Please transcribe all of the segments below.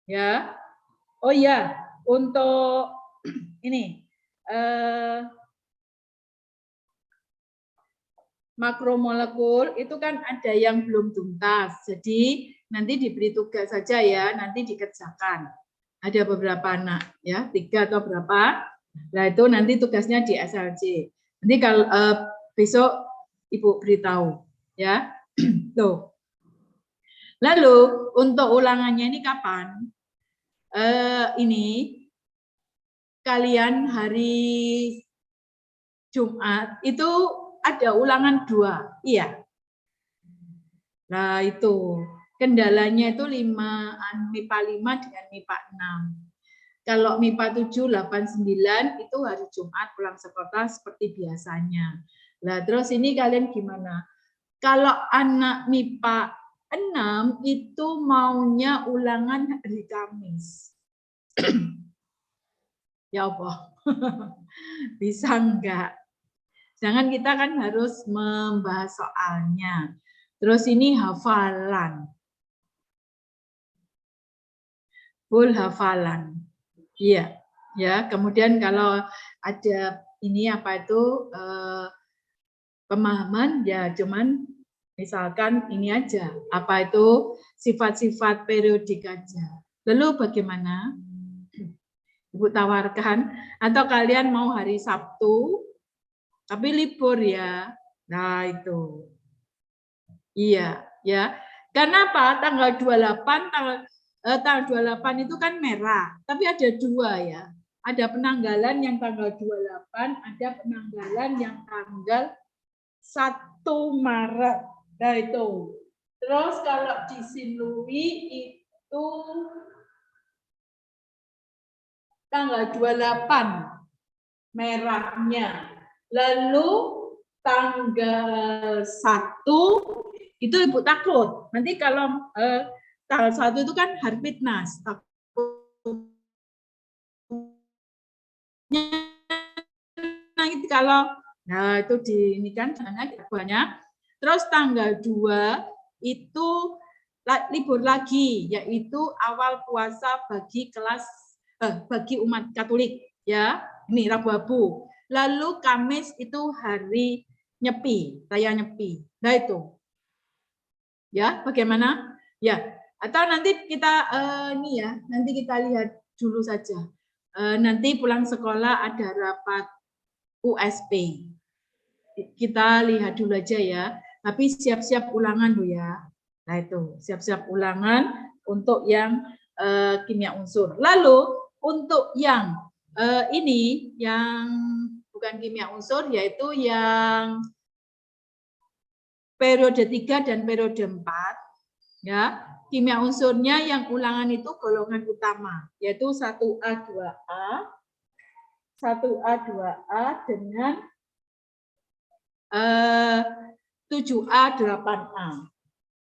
Ya. Oh iya, untuk ini makromolekul itu kan ada yang belum tuntas. Jadi nanti diberi tugas saja ya, nanti dikerjakan. Ada beberapa anak ya, 3 atau berapa. Nah itu nanti tugasnya di SLJ. Nanti kalau besok Ibu beritahu ya. Tuh. Lalu untuk ulangannya ini kapan? Ini kalian hari Jumat itu ada ulangan 2, iya. Nah itu kendalanya itu MIPA 5 dengan MIPA 6. Kalau MIPA 7, 8, 9 itu hari Jumat pulang sekolah seperti biasanya. Nah terus ini kalian gimana? Kalau anak MIPA 6 itu maunya ulangan hari Kamis. Ya Allah, bisa enggak? Sedangkan kita kan harus membahas soalnya. Terus ini hafalan. Full hafalan. Iya, ya. Kemudian kalau ada ini apa itu pemahaman ya cuman misalkan ini aja, apa itu sifat-sifat periodik aja. Lalu bagaimana? Ibu tawarkan atau kalian mau hari Sabtu tapi libur ya. Nah, itu. Iya, ya. Karena apa? Tanggal 28 tanggal 28 itu kan merah, tapi ada 2 ya. Ada penanggalan yang tanggal 28, ada penanggalan yang tanggal 1 Maret. Nah, itu. Terus kalau di Sinlui itu tanggal 28 merahnya. Lalu tanggal 1 itu Ibu takut. Nanti kalau tanggal 1 itu kan Harpitnas. Kalau nah itu di ini kan banyak. Terus tanggal 2 itu libur lagi, yaitu awal puasa bagi kelas bagi umat Katolik ya. Ini Rabu-Rabu. Lalu Kamis itu hari Nyepi, raya Nyepi. Nah itu. Ya, bagaimana? Ya, atau nanti kita ini ya, nanti kita lihat dulu saja. Nanti pulang sekolah ada rapat USP. Kita lihat dulu aja ya. Tapi siap-siap ulangan loh ya. Nah itu, siap-siap ulangan untuk yang kimia unsur. Lalu untuk yang ini, yang bukan kimia unsur, yaitu yang periode 3 dan periode 4, ya, kimia unsurnya yang ulangan itu golongan utama, yaitu 1A, 2A, 1A, 2A dengan 7A, 8A.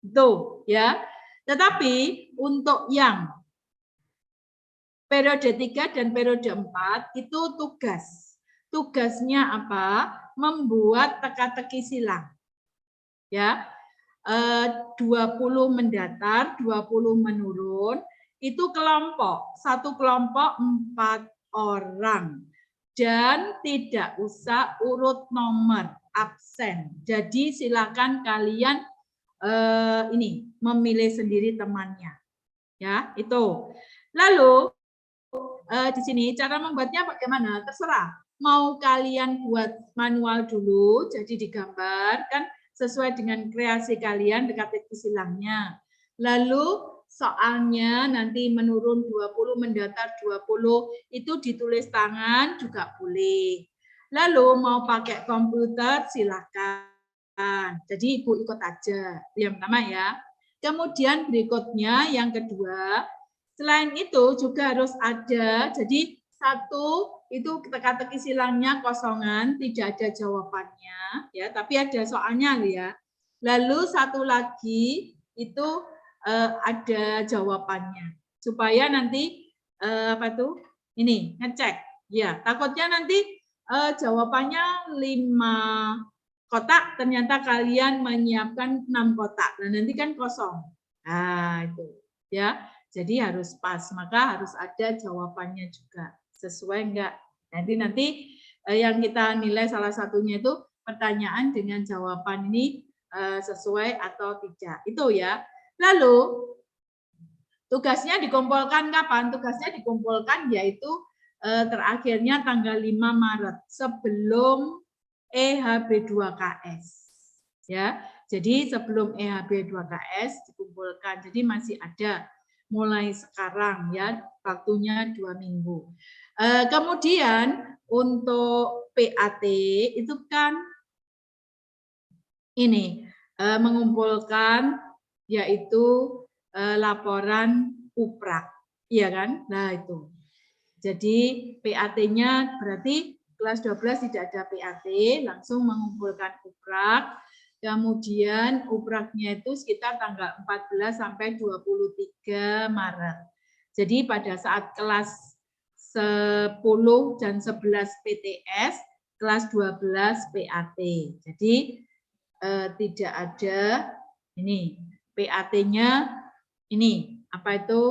Itu ya. Tetapi untuk yang periode 3 dan periode 4 itu tugas. Tugasnya apa? Membuat teka-teki silang. Ya. 20 mendatar, 20 menurun, itu kelompok. Satu kelompok 4 orang. Dan tidak usah urut nomor, absen. Jadi silakan kalian ini memilih sendiri temannya. Ya, itu. Lalu di sini cara membuatnya bagaimana? Terserah. Mau kalian buat manual dulu, jadi digambar kan sesuai dengan kreasi kalian dekat silangnya. Lalu soalnya nanti menurun 20, mendatar 20, itu ditulis tangan juga boleh. Lalu mau pakai komputer silahkan. Jadi Ibu ikut aja. Yang pertama ya. Kemudian berikutnya yang kedua, selain itu juga harus ada, jadi satu itu teka-teki silangnya kosongan, tidak ada jawabannya, ya, tapi ada soalnya ya. Lalu satu lagi itu ada jawabannya, supaya nanti apa tuh? Ini ngecek, ya. Takutnya nanti jawabannya 5 kotak, ternyata kalian menyiapkan 6 kotak, nah nanti kan kosong. Nah itu, ya. Jadi harus pas, maka harus ada jawabannya juga. Sesuai enggak? Nanti yang kita nilai salah satunya itu pertanyaan dengan jawaban ini sesuai atau tidak. Itu ya. Lalu tugasnya dikumpulkan kapan? Tugasnya dikumpulkan yaitu terakhirnya tanggal 5 Maret sebelum EHB2KS. Ya. Jadi sebelum EHB2KS dikumpulkan. Jadi masih ada mulai sekarang ya, waktunya 2 minggu. Kemudian untuk PAT itu kan ini mengumpulkan yaitu laporan uprak, iya kan? Nah itu. Jadi PAT-nya berarti kelas 12 tidak ada PAT, langsung mengumpulkan uprak. Kemudian upraknya itu sekitar tanggal 14 sampai 23 Maret. Jadi pada saat kelas 10 dan 11 PTS, kelas 12 PAT. Jadi tidak ada ini PAT-nya ini apa itu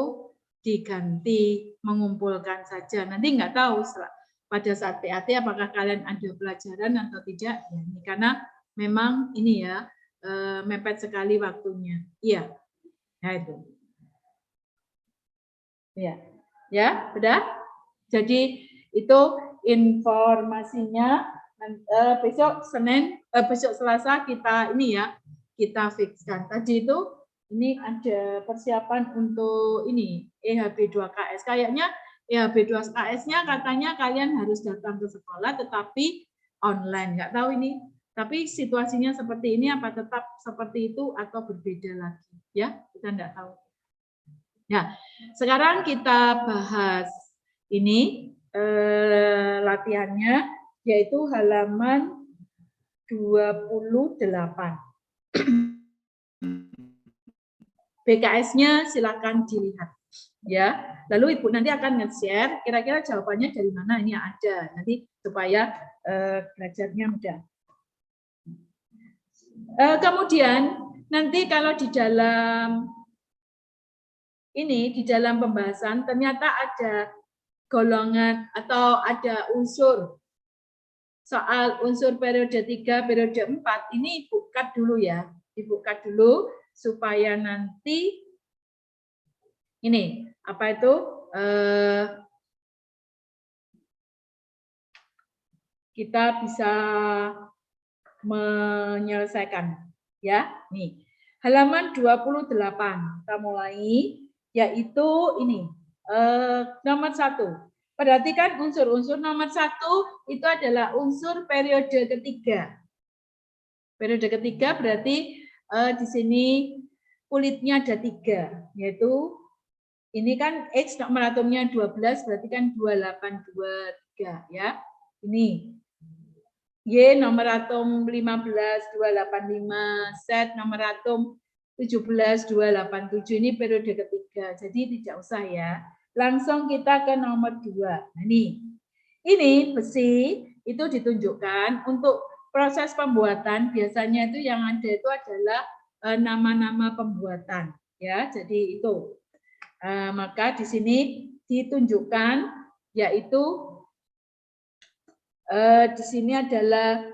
diganti mengumpulkan saja. Nanti nggak tahu pada saat PAT apakah kalian ada pelajaran atau tidak. Ya, ini karena memang ini ya mepet sekali waktunya. Iya. Nah itu. Ya. Ya, sudah? Jadi itu informasinya. Besok Senin, besok Selasa kita ini ya, kita fixkan. Tadi itu ini ada persiapan untuk ini EHB2KS. Kayaknya EHB2KS-nya katanya kalian harus datang ke sekolah, tetapi online. Nggak tahu ini. Tapi situasinya seperti ini apa tetap seperti itu atau berbeda lagi? Ya, kita nggak tahu. Nah, sekarang kita bahas ini latihannya, yaitu halaman 28. BKS-nya silakan dilihat. Ya, lalu Ibu nanti akan nge-share kira-kira jawabannya dari mana, ini ada nanti supaya belajarnya mudah. Kemudian nanti kalau di dalam ini, di dalam pembahasan ternyata ada golongan atau ada unsur soal unsur periode 3, periode 4 ini buka dulu ya, dibuka dulu supaya nanti ini apa itu kita bisa menyelesaikan ya. Nih halaman 28 kita mulai, yaitu ini nomor 1. Perhatikan unsur-unsur nomor 1 itu adalah unsur periode ketiga. Periode ketiga berarti di sini kulitnya ada 3, yaitu ini kan X nomor atomnya 12 berarti kan 2823 ya. Ini Y nomor atom 15 285, Z nomor atom 17 287, ini periode ketiga. Jadi tidak usah ya. Langsung kita ke nomor 2. Nah, ini besi itu ditunjukkan untuk proses pembuatan. Biasanya itu yang ada itu adalah nama-nama pembuatan ya. Jadi itu maka di sini ditunjukkan yaitu di sini adalah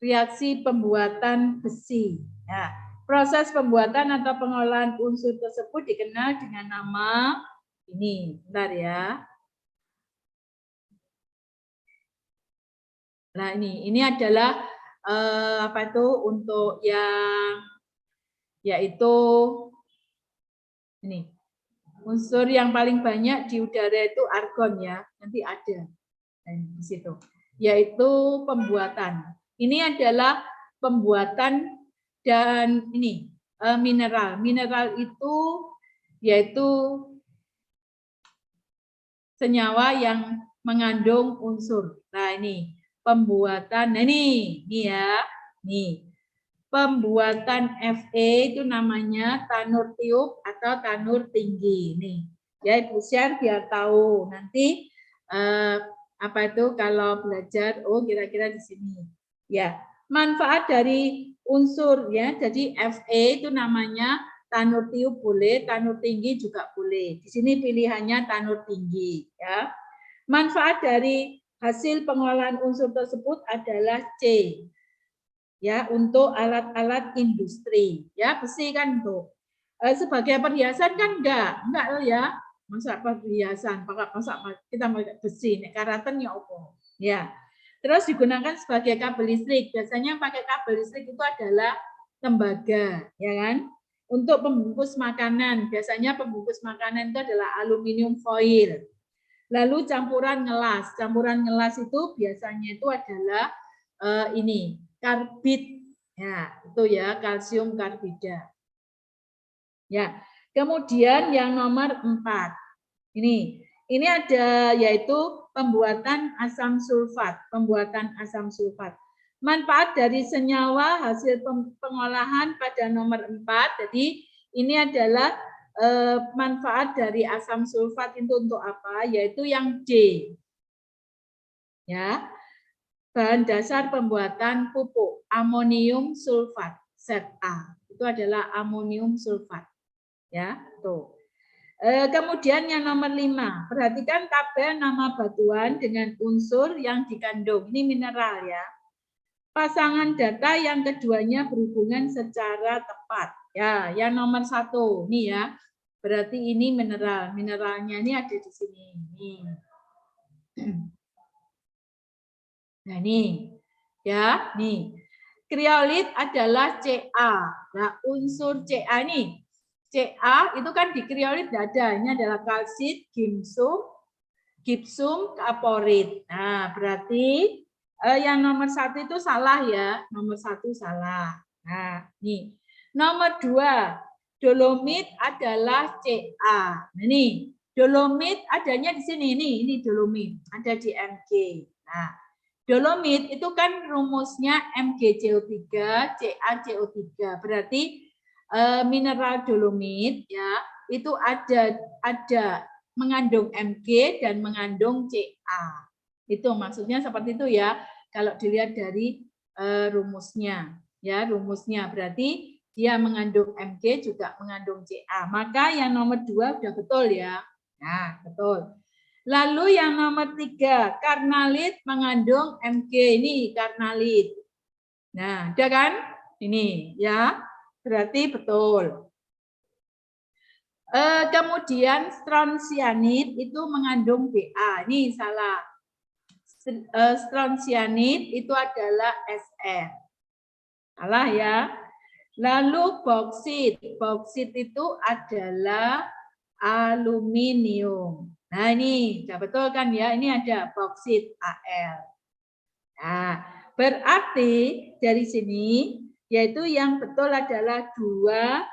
reaksi pembuatan besi. Nah, proses pembuatan atau pengolahan unsur tersebut dikenal dengan nama ini. Bentar ya. Nah, ini adalah apa itu untuk yang yaitu ini. Unsur yang paling banyak di udara itu argon ya. Nanti ada di situ. Yaitu pembuatan. Ini adalah pembuatan dan ini mineral. Mineral itu yaitu senyawa yang mengandung unsur. Nah, ini pembuatan. Nah, ini ya. Nih. Pembuatan Fe itu namanya tanur tiup atau tanur tinggi. Nih. Ya, Ibu share biar tahu. Nanti apa itu kalau belajar kira-kira di sini. Ya, manfaat dari unsur ya. Jadi Fe itu namanya tanur tiup boleh, tanur tinggi juga boleh. Di sini pilihannya tanur tinggi, ya. Manfaat dari hasil pengolahan unsur tersebut adalah C, ya, untuk alat-alat industri, ya, besi kan tuh. Sebagai perhiasan kan enggak ya, masa perhiasan, masa kita pakai besi, nek karaten ya opo, ya. Terus digunakan sebagai kabel listrik, biasanya pakai kabel listrik itu adalah tembaga, ya kan? Untuk pembungkus makanan, biasanya pembungkus makanan itu adalah aluminium foil. Lalu campuran ngelas itu biasanya itu adalah ini karbid, ya itu ya, kalsium karbida. Ya, kemudian yang nomor 4 ini ada yaitu pembuatan asam sulfat, Manfaat dari senyawa hasil pengolahan pada nomor 4. Jadi ini adalah manfaat dari asam sulfat itu untuk apa? Yaitu yang D. Ya. Bahan dasar pembuatan pupuk amonium sulfat, ZA. Itu adalah amonium sulfat. Ya, tuh. Kemudian yang nomor 5, perhatikan tabel nama batuan dengan unsur yang dikandung. Ini mineral ya. Pasangan data yang keduanya berhubungan secara tepat. Ya, yang nomor 1 nih ya. Berarti ini mineral. Mineralnya ini ada di sini. Nih. Nah, nih. Ya, nih. Kriolit adalah Ca. Nah, unsur Ca nih. Ca itu kan di kriolit tidak ada. Ini adalah kalsit, gipsum, kaporit. Nah, berarti yang nomor 1 itu salah ya. Nomor 1 salah. Nah, nih. Nomor 2, dolomit adalah Ca. Nah, nih. Dolomit adanya di sini. Ini dolomit. Ada di Mg. Nah, dolomit itu kan rumusnya MgCO3, CaCO3. Berarti mineral dolomit ya itu ada mengandung Mg dan mengandung Ca. Itu maksudnya seperti itu ya. Kalau dilihat dari rumusnya, ya rumusnya berarti dia mengandung Mg juga mengandung Ca. Maka yang nomor 2 sudah betul ya. Nah, betul. Lalu yang nomor 3, karnalit mengandung Mg. Ini karnalit. Nah, ada kan? Ini ya. Berarti betul. Kemudian stronsianid itu mengandung Ba. Ini salah. Stronsianid itu adalah Sr. Salah ya. Lalu boksit. Boksit itu adalah aluminium. Nah ini, sudah betul kan ya? Ini ada boksit Al. Nah, berarti dari sini yaitu yang betul adalah 2,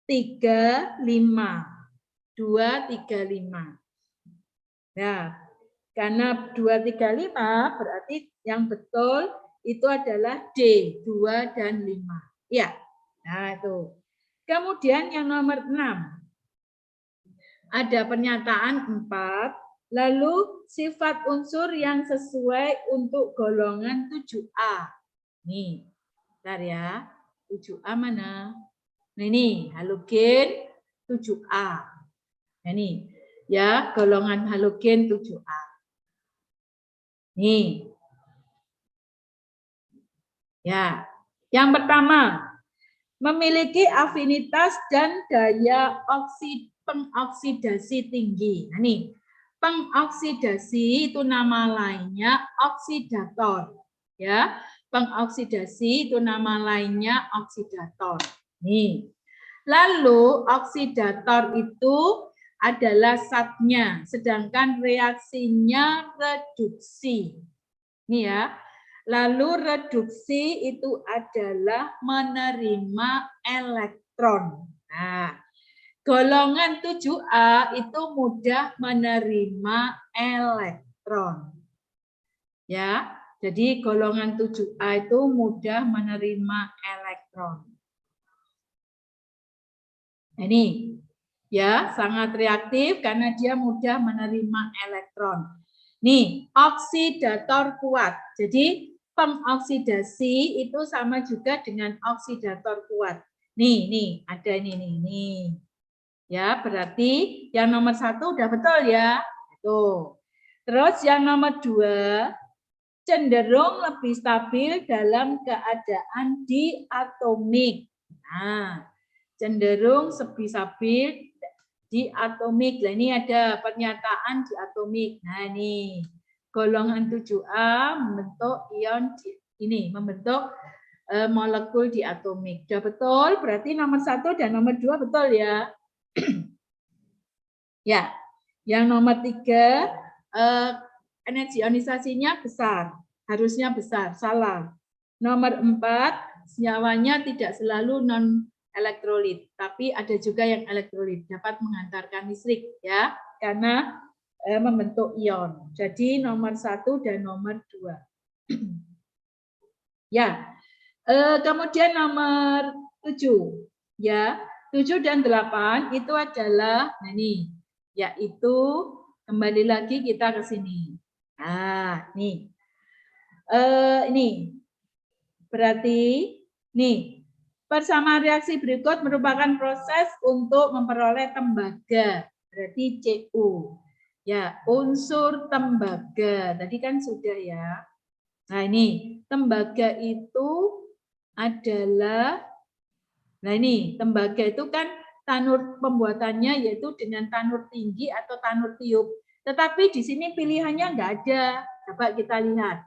3, 5. 2, 3, 5. Nah, karena 2, 3, 5 berarti yang betul itu adalah D, 2 dan 5. Ya. Nah, itu. Kemudian yang nomor 6. Ada pernyataan 4, lalu sifat unsur yang sesuai untuk golongan 7A. Nih, bentar ya. 7A mana? Nah ini, halogen 7A. Nah, ini, ya, golongan halogen 7A. Nih. Ya, yang pertama, memiliki afinitas dan daya pengoksidasi tinggi. Nah, nih, pengoksidasi itu nama lainnya oksidator. Ya, pengoksidasi itu nama lainnya oksidator. Nih. Lalu oksidator itu adalah zatnya, sedangkan reaksinya reduksi. Nih ya. Lalu reduksi itu adalah menerima elektron. Nah, golongan 7A itu mudah menerima elektron. Ya, jadi golongan 7A itu mudah menerima elektron. Ini ya, sangat reaktif karena dia mudah menerima elektron. Nih, oksidator kuat. Jadi pengoksidasi itu sama juga dengan oksidator kuat. Nih, ada nih. Ya, berarti yang nomor 1 udah betul ya. Tuh. Terus yang nomor 2, cenderung lebih stabil dalam keadaan diatomik. Nah, cenderung lebih stabil diatomik. Nah, ini ada pernyataan diatomik. Nah, ini golongan 7A membentuk ion ini, membentuk molekul diatomik. Sudah betul, berarti nomor 1 dan nomor 2 betul ya. Ya, yang nomor 3 energi ionisasinya besar, harusnya besar, salah. Nomor 4 senyawanya tidak selalu non elektrolit, tapi ada juga yang elektrolit, dapat mengantarkan listrik ya, karena membentuk ion. Jadi nomor 1 dan nomor 2. Ya, kemudian nomor 7 ya, 7 dan 8 itu adalah nah ini, yaitu kembali lagi kita ke sini. Nah, nih. Ini berarti nih, persamaan reaksi berikut merupakan proses untuk memperoleh tembaga. Berarti Cu. Ya, unsur tembaga. Tadi kan sudah ya. Nah, ini tembaga itu adalah, nah ini tembaga itu kan tanur pembuatannya yaitu dengan tanur tinggi atau tanur tiup. Tetapi di sini pilihannya enggak ada. Coba kita lihat.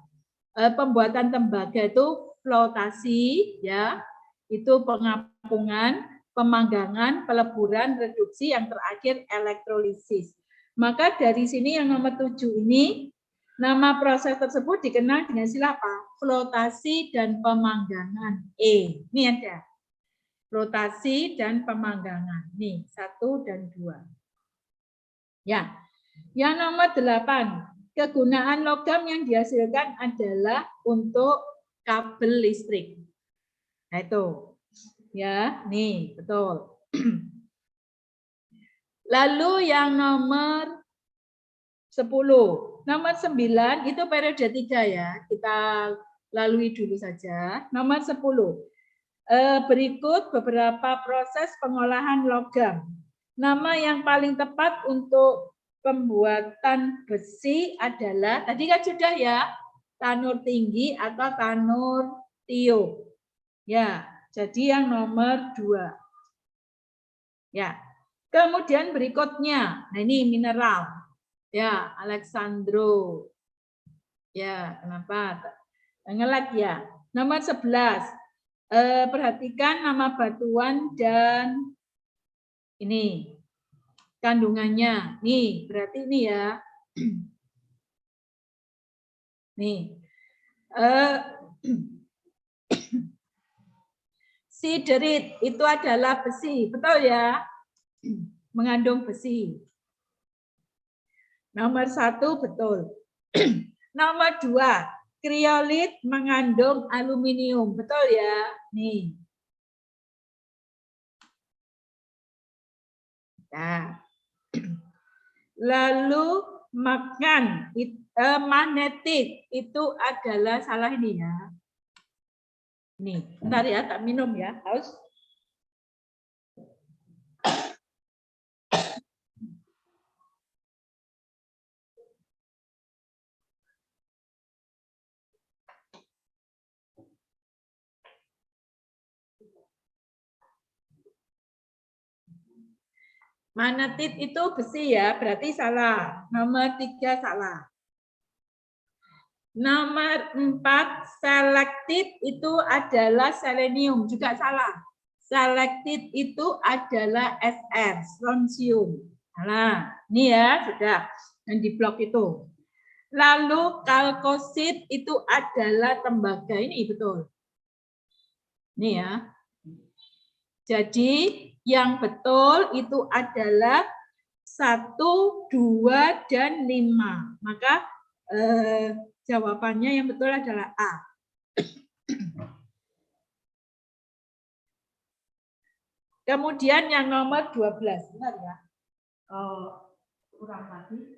Pembuatan tembaga itu flotasi, ya, itu pengapungan, pemanggangan, peleburan, reduksi, yang terakhir elektrolisis. Maka dari sini yang nomor 7 ini, nama proses tersebut dikenal dengan istilah apa? Flotasi dan pemanggangan. Ini ada. Flotasi dan pemanggangan. Nih, 1 dan 2. Ya. Yang nomor 8, kegunaan logam yang dihasilkan adalah untuk kabel listrik. Nah itu. Ya, nih, betul. Lalu yang nomor 10. Nomor 9 itu periode 3 ya. Kita lalui dulu saja. Nomor 10. Berikut beberapa proses pengolahan logam. Nama yang paling tepat untuk pembuatan besi adalah, tadi kan sudah ya, tanur tinggi atau tanur tiup. Ya, jadi yang nomor 2. Ya. Kemudian berikutnya, nah ini mineral. Ya, Alexandro. Ya, kenapa? Ngelag ya. Nomor 11. Perhatikan nama batuan dan ini kandungannya. Nih, berarti ini ya. Nih. Siderit itu adalah besi, betul ya? Mengandung besi. Nomor 1 betul. Nomor 2, kriolit mengandung aluminium, betul ya? Nih. Nah. Lalu magnetit itu adalah salah ini ya. Nih, bentar ya, tak minum ya, haus. Magnetit itu besi ya, berarti salah. Nomor 3 salah. Nomor 4, selektit itu adalah selenium, juga salah. Selektit itu adalah Sr, strontium. Nah, ini ya, sudah yang di blok itu. Lalu kalkosit itu adalah tembaga, ini betul. Ini ya. Jadi yang betul itu adalah 1, 2, dan 5. Maka jawabannya yang betul adalah A. Kemudian yang nomor 12. Benar ya? Kurang lagi.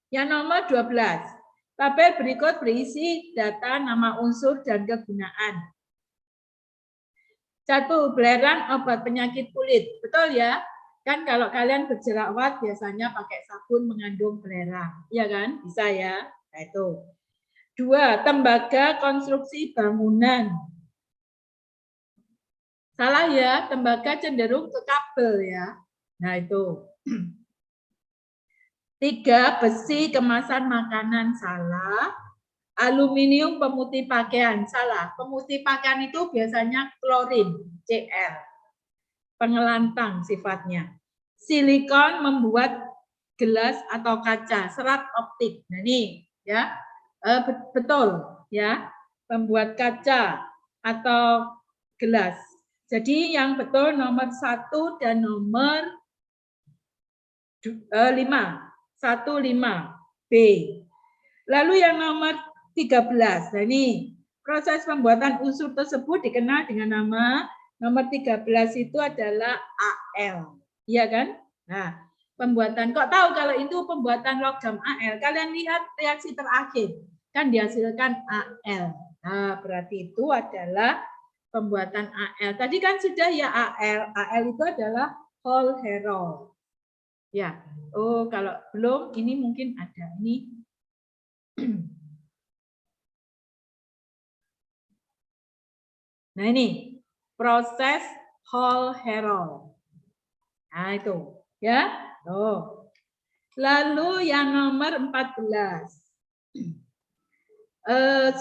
Yang nomor 12. Tabel berikut berisi data nama unsur dan kegunaan. 1. Belerang obat penyakit kulit. Betul ya? Kan kalau kalian berjerawat biasanya pakai sabun mengandung belerang. Iya kan? Bisa ya? Nah, itu. 2. Tembaga konstruksi bangunan. Salah ya, tembaga cenderung ke kabel ya. Nah, itu. 3. Besi kemasan makanan. Salah. Aluminium pemutih pakaian. Salah. Pemutih pakaian itu biasanya klorin, Cl. Pengelantang sifatnya. Silikon membuat gelas atau kaca, serat optik. Nah, ini ya. Betul ya. Membuat kaca atau gelas. Jadi yang betul nomor 1 dan nomor 5. 15 B. Lalu yang nomor 13. Nah ini proses pembuatan unsur tersebut dikenal dengan nama nomor 13 itu adalah Al. Iya kan? Nah, pembuatan kok tahu kalau itu pembuatan logam Al? Kalian lihat reaksi terakhir kan dihasilkan Al. Nah, berarti itu adalah pembuatan Al. Tadi kan sudah ya Al. Al itu adalah whole herol. Ya. Oh, kalau belum ini mungkin ada. Ini nah ini proses whole herol. Nah itu ya. Oh. Lalu yang nomor 14.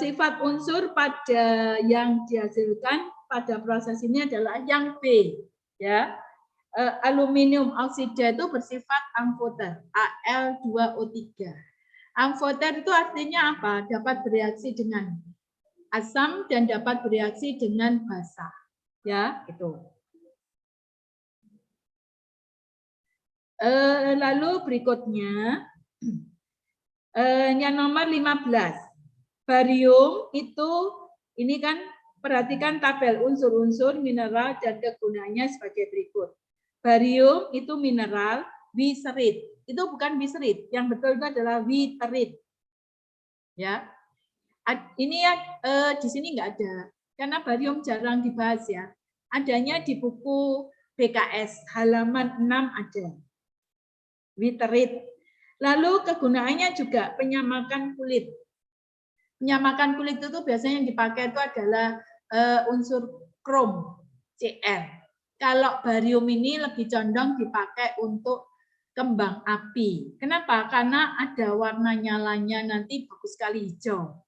Sifat unsur pada yang dihasilkan pada proses ini adalah yang B ya. Aluminium oksida itu bersifat amfoter, Al2O3. Amfoter itu artinya apa? Dapat bereaksi dengan asam dan dapat bereaksi dengan basa. Ya, itu. Lalu berikutnya yang nomor 15. Barium itu ini kan perhatikan tabel unsur-unsur mineral dan kegunaannya sebagai berikut. Barium itu mineral wiserit. Itu bukan wiserit, yang betul itu adalah witerit. Ya. Ini ya di sini nggak ada karena barium jarang dibahas ya. Adanya di buku BKS halaman 6 ada. Witerit. Lalu kegunaannya juga penyamakan kulit. Penyamakan kulit itu biasanya yang dipakai itu adalah unsur krom, Cr. Kalau barium ini lebih condong dipakai untuk kembang api. Kenapa? Karena ada warna nyalanya nanti bagus sekali hijau.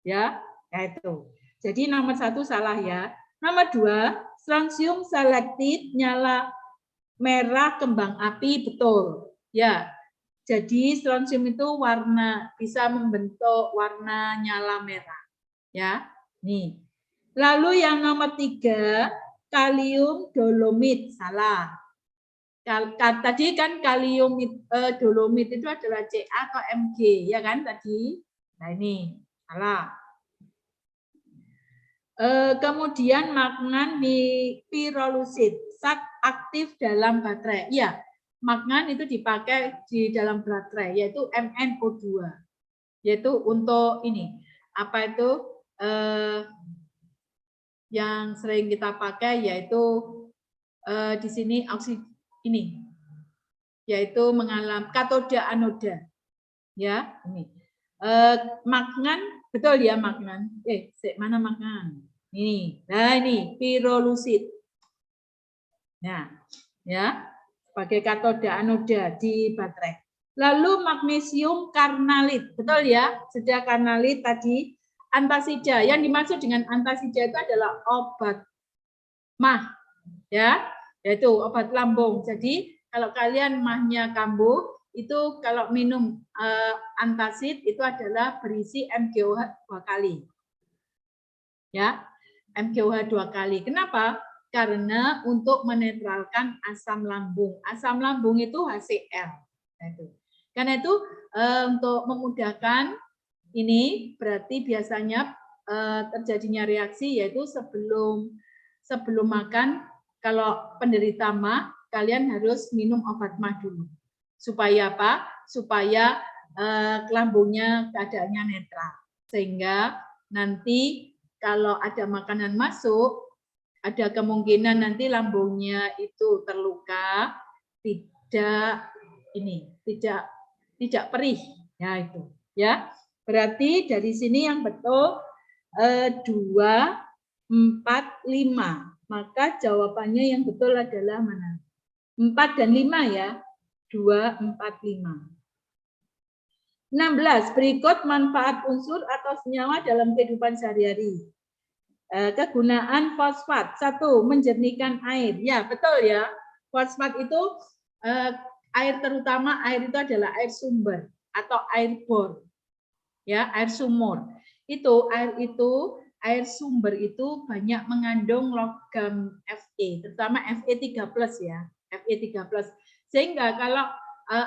Ya, itu. Jadi nomor 1 salah ya. Nomor 2, strontium selektif nyala merah kembang api betul. Ya. Jadi strontium itu warna bisa membentuk warna nyala merah. Ya. Nih. Lalu yang nomor 3, kalium dolomit salah. Tadi kan kalium dolomit itu adalah Ca atau Mg, ya kan tadi? Nah ini salah. Kemudian mangan pirolusit, zat aktif dalam baterai. Ya, mangan itu dipakai di dalam baterai, yaitu MnO2. Yaitu untuk ini, apa itu yang sering kita pakai yaitu di sini oksida ini, yaitu mengalami katoda anoda. Ya, ini. Mangan betul ya mangan. Mana mangan? Ini. Nah, ini pirolusit. Nah, ya. Sebagai katoda anoda di baterai. Lalu magnesium karnalit. Betul ya? Sudah karnalit tadi antasida. Yang dimaksud dengan antasida itu adalah obat mah. Ya, yaitu obat lambung. Jadi, kalau kalian mahnya kambuh, itu kalau minum antasid itu adalah berisi MgOH 2 kali. Ya, MgOH 2 kali. Kenapa? Karena untuk menetralkan asam lambung. Asam lambung itu HCl. Nah, itu. Karena itu untuk memudahkan ini berarti biasanya terjadinya reaksi yaitu sebelum makan kalau penderita MAH kalian harus minum obat MAH dulu. Supaya apa? Supaya lambungnya keadaannya netral. Sehingga nanti kalau ada makanan masuk, ada kemungkinan nanti lambungnya itu terluka, tidak perih, ya itu, ya. Berarti dari sini yang betul 2, 4, 5. Maka jawabannya yang betul adalah mana? 4 dan 5 ya. 2, 4, 5. 16. Berikut manfaat unsur atau senyawa dalam kehidupan sehari-hari. Kegunaan fosfat. 1. Menjernihkan air. Ya, betul ya. Fosfat itu air, terutama air itu adalah air sumber atau air bor. Ya, air sumur. Air sumber itu banyak mengandung logam Fe, terutama Fe3+ ya. Fe3+. Sehingga kalau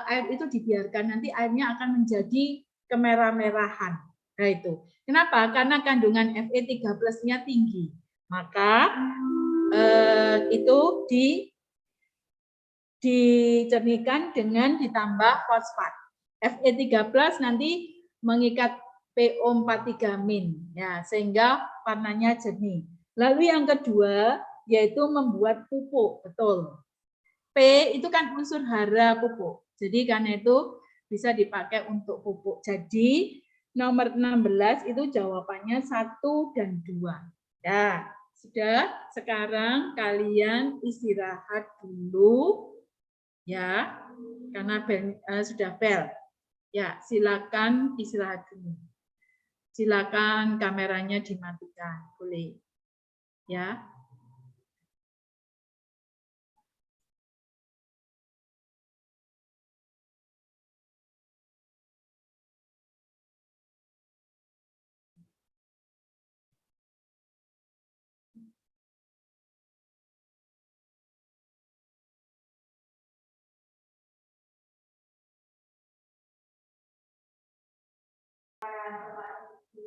air itu dibiarkan, nanti airnya akan menjadi kemerah-merahan. Nah itu. Kenapa? Karena kandungan Fe3+-nya tinggi. Maka itu dicernihkan dengan ditambah fosfat. Fe3+ nanti mengikat PO43-, ya, sehingga warnanya jernih. Lalu yang kedua yaitu membuat pupuk, betul. P itu kan unsur hara pupuk. Jadi karena itu bisa dipakai untuk pupuk. Jadi nomor 16 itu jawabannya 1 dan 2. Ya, sudah. Sekarang kalian istirahat dulu. Ya, karena sudah bel. Ya, silakan istirahat dulu. Silakan kameranya dimatikan, boleh. Ya.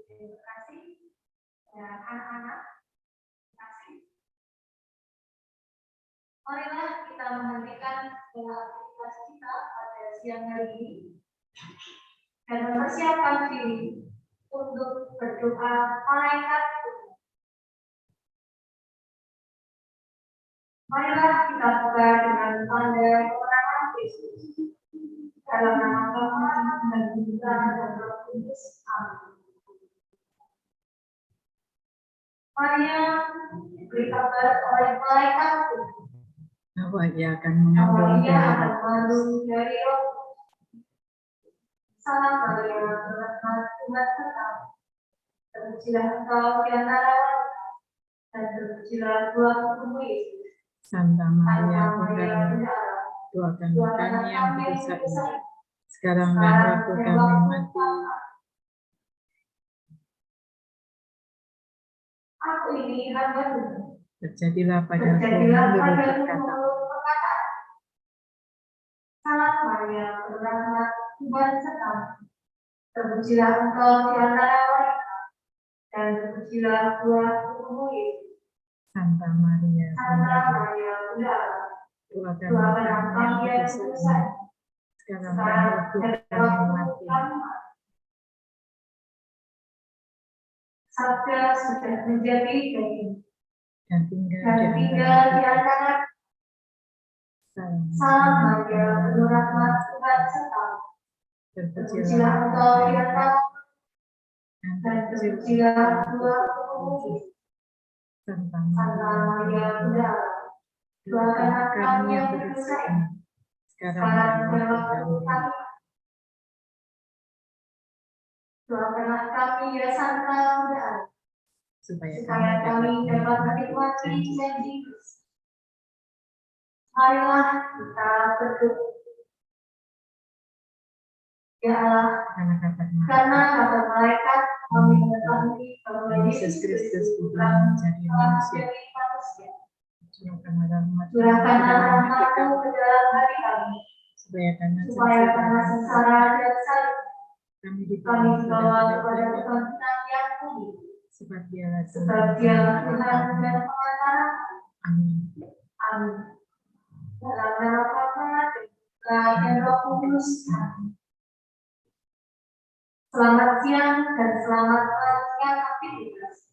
Terima kasih dan anak-anak. Terima kasih. Marilah kita menghentikan aktivitas kita pada siang hari ini dan mempersiapkan diri untuk berdoa malaikat. Marilah kita buka dengan tanda kemenangan Kristus. Dalam nama Bapa dan Putra dan Roh Kudus. Amin. Maria diberi kabar oleh malaikat bahwa ia akan mengandung dari Roh. Salam Maria, berkah Tuhan tetap. Terpujilah engkau di antara wanita dan terpujilah buah tubuhmu Yesus. Santa Maria, Bunda Allah, doakan kami yang berdosa ini, sekarang dan waktu kami mati. Aku ini hamba-Mu. Terjadilah padaku menurut perkataan. Salam Maria, berkah Tuhan sertamu. Terpujilah engkau di antara wanita dan terpujilah buah tubuhmu Yesus. Santa Maria, Bunda Allah, doakan kami yang berdosa ini, sekarang dan waktu kami mati. Sabda sudah menjadi daging dan tinggal di antara. Salam Maria, penuh rahmat Tuhan sertamu. Terpujilah engkau di antara dan terpujilah buah tubuhmu. Santa Maria, Bunda Allah, doakan kami yang berdosa ini, sekarang dan waktu kami mati. Doakanlah kami ya Santa Bunda Allah, supaya kami dapat menikmati janji. Marilah kita berdoa. Ya Allah, karena kata malaikat kami mengetahui bahwa Yesus Kristus bukan menjadi manusia. Curahkanlah rahmat-Mu ke dalam hati kami, supaya karena sengsara dan salib kami dibawa kepada kebangkitan yang tinggi. Sebab Dialah Tuhan dan Pengantara. Amin. Amin. Dalam nama Bapa dan Roh Kudus. Selamat siang dan selamat melanjutkan aktivitas.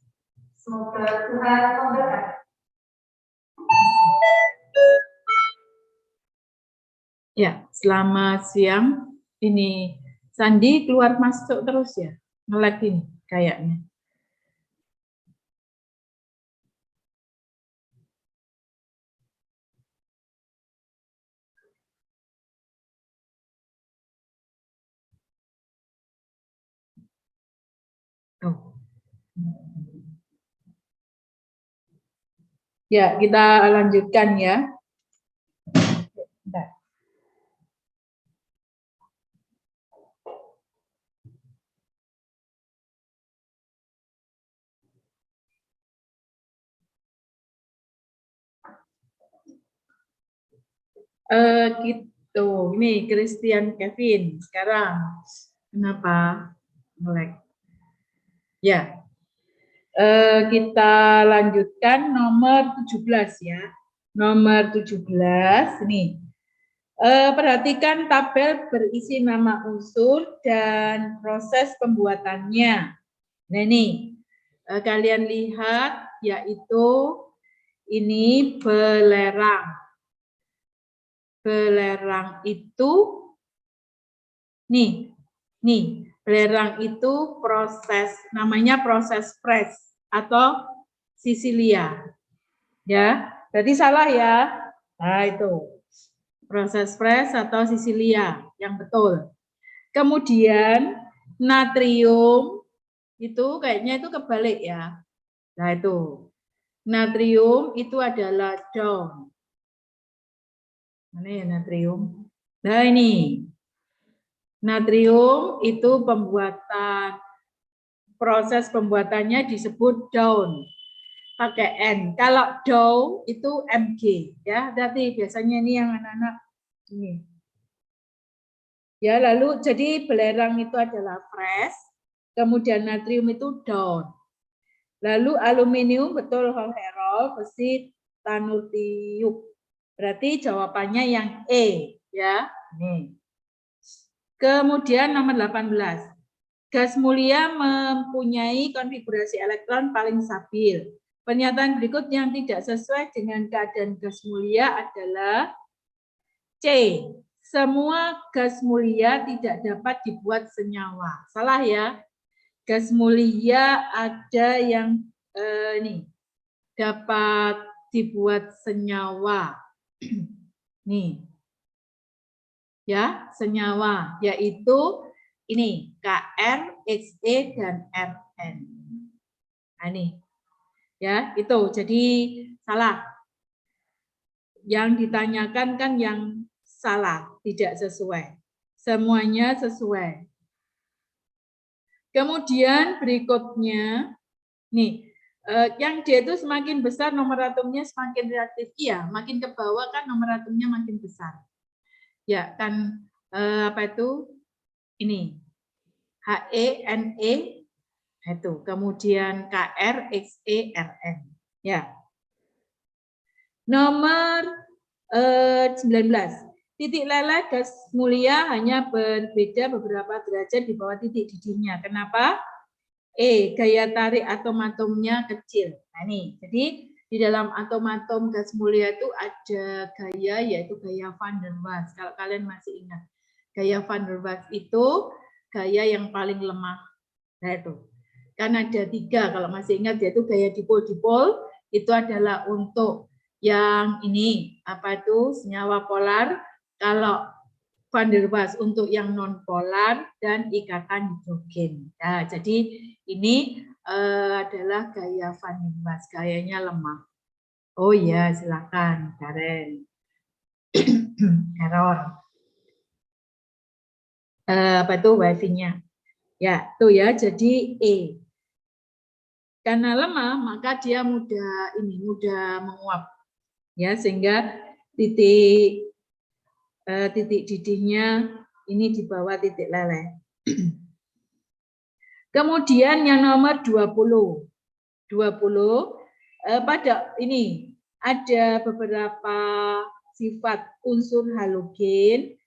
Semoga Tuhan memberkati. Ya, selamat siang. Ini Sandi keluar masuk terus ya, nge-lag ini kayaknya. Oh. Ya, kita lanjutkan ya. Bentar. Gitu. Ini Christian Kevin sekarang. Kenapa nge-lag? Ya. Kita lanjutkan nomor 17 ya. Nomor 17 nih. Perhatikan tabel berisi nama unsur dan proses pembuatannya. Nah ini kalian lihat yaitu ini belerang. Belerang itu nih belerang itu proses namanya proses press atau Sisilia. Ya, berarti salah ya. Nah itu proses press atau Sisilia yang betul. Kemudian natrium itu kayaknya itu kebalik ya. Nah itu natrium itu adalah down. Mana ya natrium? Nah ini natrium itu pembuatan proses pembuatannya disebut down pakai N. Kalau dow itu Mg ya. Berarti biasanya ini yang anak-anak ini. Ya, lalu jadi belerang itu adalah fresh, kemudian natrium itu down. Lalu aluminium betul Herol, besi tanutium. Berarti jawabannya yang E ya. Nih. Kemudian nomor 18. Gas mulia mempunyai konfigurasi elektron paling stabil. Pernyataan berikut yang tidak sesuai dengan keadaan gas mulia adalah C. Semua gas mulia tidak dapat dibuat senyawa. Salah ya. Gas mulia ada yang ini dapat dibuat senyawa. Nih. Ya, senyawa yaitu ini Kr, Xe dan Rn. Nah, ini. Ya, itu. Jadi salah. Yang ditanyakan kan yang salah, tidak sesuai. Semuanya sesuai. Kemudian berikutnya, nih, yang D itu semakin besar nomor atomnya semakin reaktif. Iya, makin ke bawah kan nomor atomnya makin besar. Ya, kan apa itu? Ini. He, Ne, itu. Kemudian Kr, Xe, Rn. Ya. Nomor 19. Titik leleh gas mulia hanya berbeda beberapa derajat di bawah titik didihnya. Kenapa? Gaya tarik atom-atomnya kecil. Nah ini, jadi di dalam atom-atom gas mulia itu ada gaya yaitu gaya van der Waals. Kalau kalian masih ingat, gaya van der Waals itu gaya yang paling lemah. Nah itu, kan ada 3 kalau masih ingat yaitu gaya dipol-dipol itu adalah untuk yang ini apa itu senyawa polar. Kalau van der Waals untuk yang non polar dan ikatan hidrogen. Nah, jadi ini adalah gaya van der Waals, gayanya lemah. Oh iya, silakan Karen. Error. Apa itu wifi-nya? Ya, tuh ya, jadi E. Karena lemah, maka dia mudah menguap. Ya, sehingga titik didihnya ini di bawah titik leleh. Kemudian yang nomor 20. 20 pada ini ada beberapa sifat unsur halogen.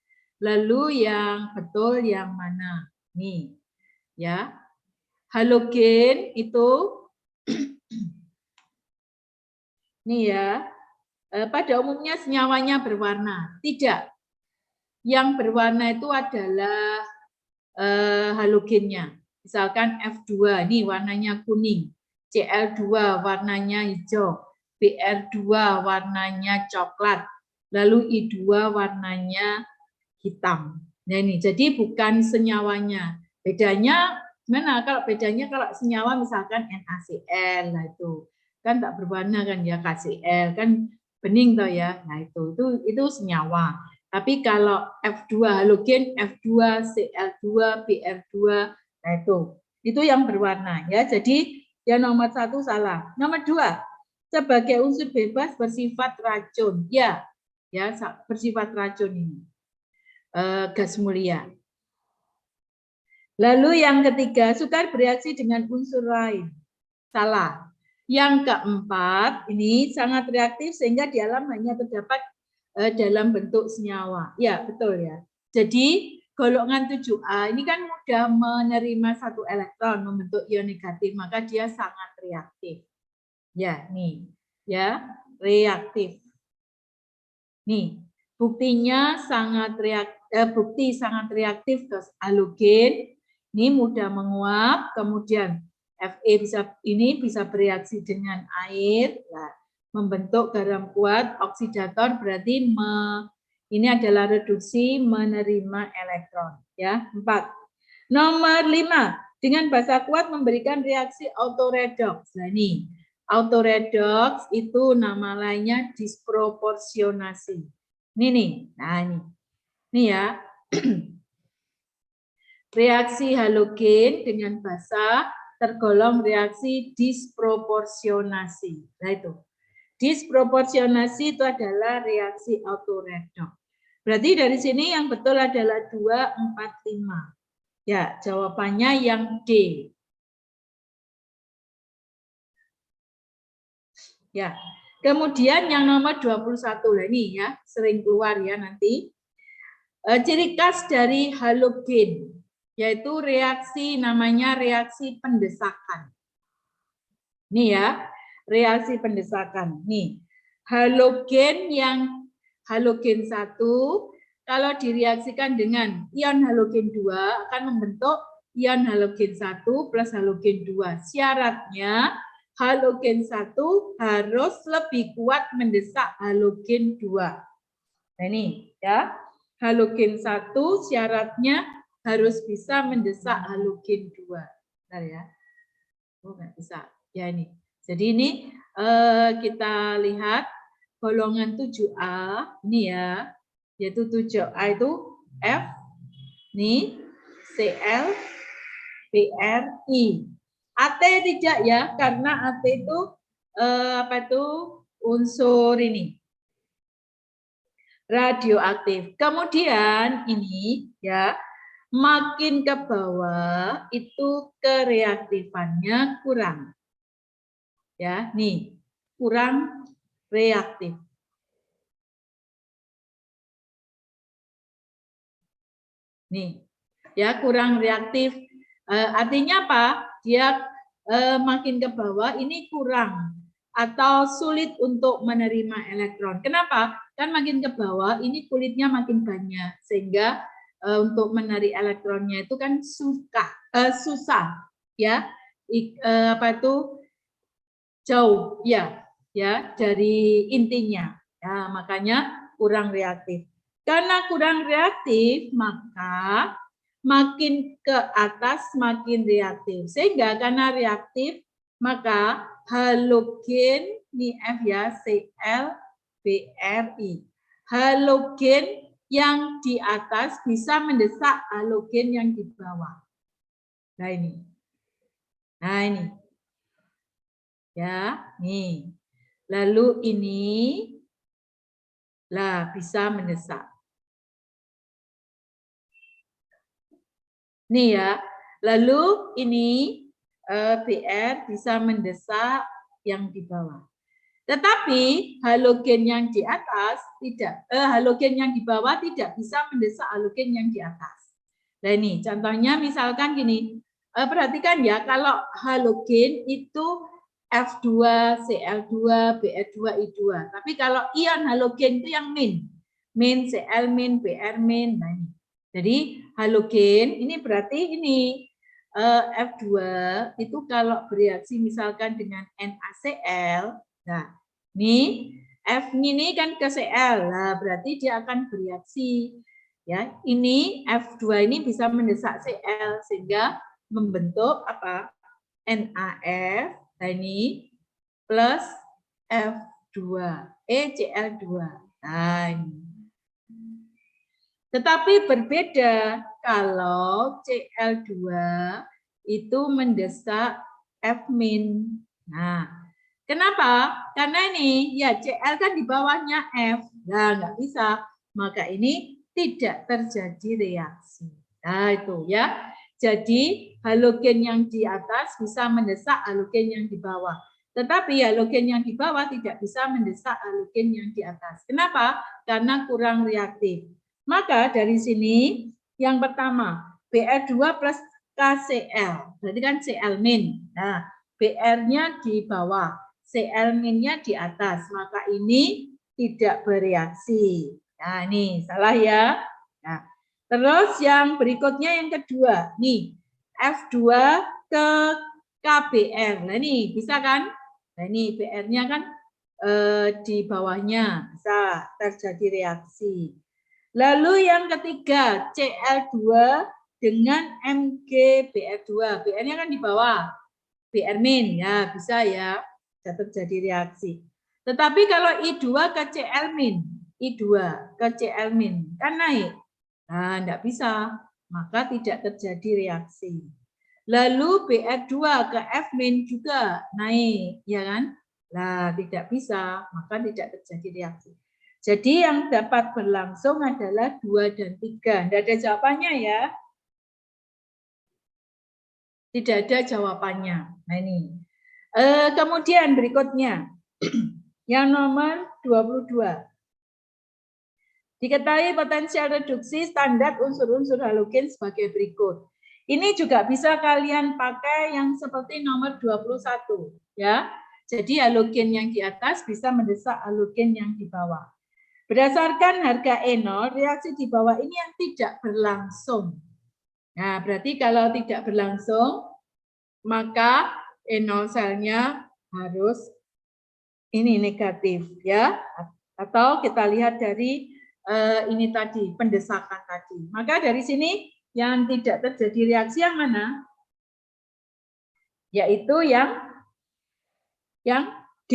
Lalu yang betul yang mana? Nih. Ya. Halogen itu nih ya, pada umumnya senyawanya berwarna. Tidak. Yang berwarna itu adalah halogennya. Misalkan F2, ini warnanya kuning. Cl2 warnanya hijau. Br2 warnanya coklat. Lalu I2 warnanya hitam. Nah ini, jadi bukan senyawanya. Bedanya gimana? Kalau bedanya kalau senyawa misalkan NaCl, nah itu kan tak berwarna kan ya, KCl kan bening toh ya. Nah itu senyawa. Tapi kalau F2 halogen, F2, Cl2, Br2, nah itu yang berwarna ya. Jadi yang nomor 1 salah. Nomor 2, sebagai unsur bebas bersifat racun. Ya, bersifat racun ini. Gas mulia. Lalu yang ketiga, sukar bereaksi dengan unsur lain. Salah. Yang keempat, ini sangat reaktif sehingga di alam hanya terdapat dalam bentuk senyawa. Ya, betul ya. Jadi golongan 7A ini kan mudah menerima satu elektron membentuk ion negatif, maka dia sangat reaktif. Ya, nih. Ya, reaktif. Nih, buktinya sangat bukti sangat reaktif ke halogen. Ini mudah menguap, kemudian Fe bisa bereaksi dengan air, nah, membentuk garam kuat, oksidator berarti ini adalah reduksi menerima elektron. Ya, 4. Nomor 5, dengan basa kuat memberikan reaksi autoredox. Nah ini, autoredox itu nama lainnya disproporsionasi. Ini nih, nah ini ya. Reaksi halogen dengan basa tergolong reaksi disproporsionasi. Nah itu. Disproporsionasi itu adalah reaksi autoredox. Berarti dari sini yang betul adalah 2, 4, 5. Ya, jawabannya yang D. Ya. Kemudian yang nomor 21 lah ini ya, sering keluar ya nanti. Ciri khas dari halogen yaitu reaksi namanya reaksi pendesakan. Nih ya, reaksi pendesakan. Nih, halogen 1 kalau direaksikan dengan ion halogen 2 akan membentuk ion halogen 1 plus halogen 2. Syaratnya halogen 1 harus lebih kuat mendesak halogen 2. Nah ini ya, halogen 1 syaratnya harus bisa mendesak halogen 2. Bentar ya. Oh, nggak bisa. Ya ini. Jadi ini kita lihat golongan 7A ini ya, yaitu 7A itu F, nih, Cl, Br, I. AT tidak ya, karena AT itu unsur ini radioaktif. Kemudian ini ya, makin ke bawah itu kereaktifannya kurang. Ya, nih, kurang reaktif. Nih, ya kurang reaktif. Artinya apa? Dia makin ke bawah ini kurang atau sulit untuk menerima elektron. Kenapa? Kan makin ke bawah ini kulitnya makin banyak sehingga untuk menarik elektronnya itu kan susah ya. Jauh ya dari intinya. Ya, makanya kurang reaktif. Karena kurang reaktif, maka makin ke atas makin reaktif. Sehingga karena reaktif, maka halogen ini F ya, Cl, Bri. Halogen yang di atas bisa mendesak halogen yang di bawah. Nah ini. Ya, nih. Lalu ini bisa mendesak. Nih ya. Lalu ini Br bisa mendesak yang di bawah. Tetapi halogen yang di atas tidak, halogen yang di bawah tidak bisa mendesak halogen yang di atas. Nah ini contohnya misalkan gini, perhatikan ya, kalau halogen itu F2, Cl2, Br2, I2. Tapi kalau ion halogen itu yang min. Min, Cl min, Br min. Nah, ini. Jadi halogen ini berarti ini F2 itu kalau bereaksi misalkan dengan NaCl. Nah, ini F ini kan ke Cl. Nah, berarti dia akan bereaksi. Ya, ini F2 ini bisa mendesak Cl sehingga membentuk apa? NaF. Nah, ini plus F2, Cl2. Nah, ini. Tetapi berbeda kalau Cl2 itu mendesak F-. Nah, kenapa? Karena ini ya Cl kan di bawahnya F. Nah, nggak bisa. Maka ini tidak terjadi reaksi. Nah, itu ya. Jadi halogen yang di atas bisa mendesak halogen yang di bawah. Tetapi halogen yang di bawah tidak bisa mendesak halogen yang di atas. Kenapa? Karena kurang reaktif. Maka dari sini yang pertama Br2 plus KCl. Berarti kan Cl-. Nah, Br-nya di bawah, Cl-nya di atas. Maka ini tidak bereaksi. Nah, ini salah ya. Nah, terus yang berikutnya yang kedua, nih F2 ke KBr. Nah ini bisa kan? Nah ini Br-nya kan di bawahnya bisa terjadi reaksi. Lalu yang ketiga Cl2 dengan MgBr2. Br-nya kan di bawah, Br-, ya bisa ya, bisa terjadi reaksi. Tetapi kalau I2 ke Cl-, I2 ke Cl- kan naik. Nah, tidak bisa, maka tidak terjadi reaksi. Lalu Br2 ke F- juga naik, ya kan? Nah, tidak bisa, maka tidak terjadi reaksi. Jadi yang dapat berlangsung adalah 2 dan 3. Tidak ada jawabannya ya. Tidak ada jawabannya. Nah ini. Kemudian berikutnya. Yang nomor 22. Diketahui potensial reduksi standar unsur-unsur halogen sebagai berikut. Ini juga bisa kalian pakai yang seperti nomor 21. Ya. Jadi halogen yang di atas bisa mendesak halogen yang di bawah. Berdasarkan harga E0, reaksi di bawah ini yang tidak berlangsung. Nah, berarti kalau tidak berlangsung, maka E0 selnya harus ini negatif ya. Atau kita lihat dari ini tadi, pendesakan tadi. Maka dari sini yang tidak terjadi reaksi yang mana? Yaitu yang D.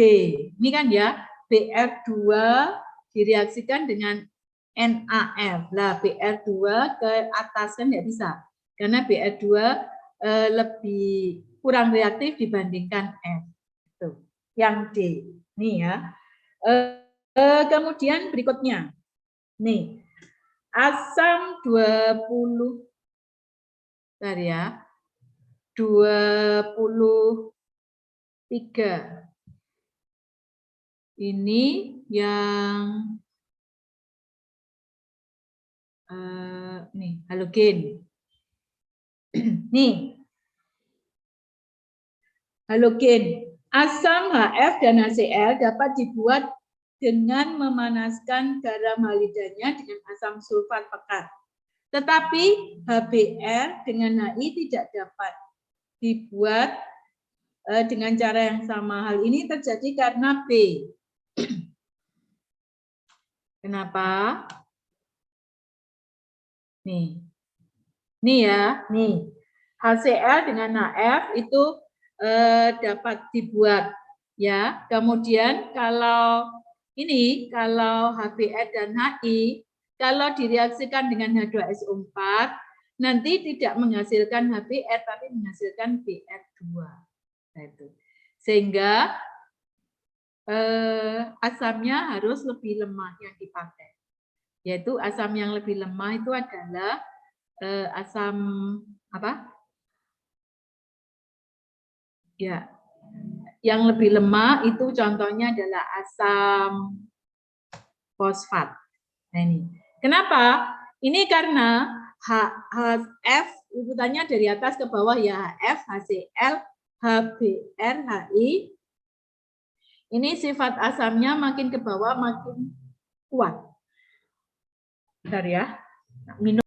Ini kan ya, Br2 direaksikan dengan NaF. Lah Br2 ke atas kan nggak bisa. Karena Br2 lebih kurang reaktif dibandingkan F. Itu. Yang D. Nih ya. Kemudian berikutnya. Nih. Asam 20. Bentar ya. 23. Ini yang nih halogen. Nih. Halogen. Asam HF dan HCl dapat dibuat dengan memanaskan garam halidanya dengan asam sulfat pekat. Tetapi HBr dengan HI tidak dapat dibuat dengan cara yang sama. Hal ini terjadi karena B. Kenapa? Nih. Nih ya, nih. HCl dengan HF itu dapat dibuat ya. Kemudian kalau ini kalau HBr dan HI kalau direaksikan dengan H2SO4 nanti tidak menghasilkan HBr tapi menghasilkan Br2. Nah, itu. Sehingga asamnya harus lebih lemah yang dipakai. Yaitu asam yang lebih lemah itu adalah asam apa? Ya, yang lebih lemah itu contohnya adalah asam fosfat. Nah ini, kenapa? Ini karena F urutannya dari atas ke bawah ya, HF, HCl, HBr, HI. Ini sifat asamnya makin ke bawah makin kuat. Bentar ya, minum.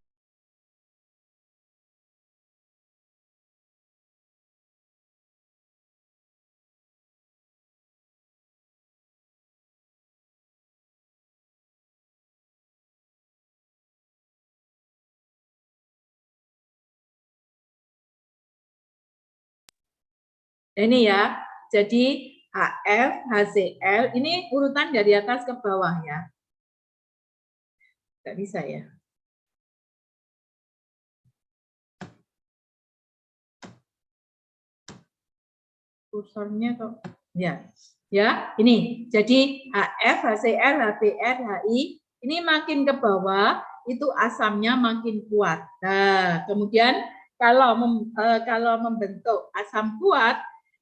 Ini ya, jadi HF, HCl, ini urutan dari atas ke bawah ya. Nggak bisa ya. Kursornya kok, ya, ini. Jadi HF, HCl, HBr, HI, ini makin ke bawah, itu asamnya makin kuat. Nah, kemudian kalau membentuk asam kuat,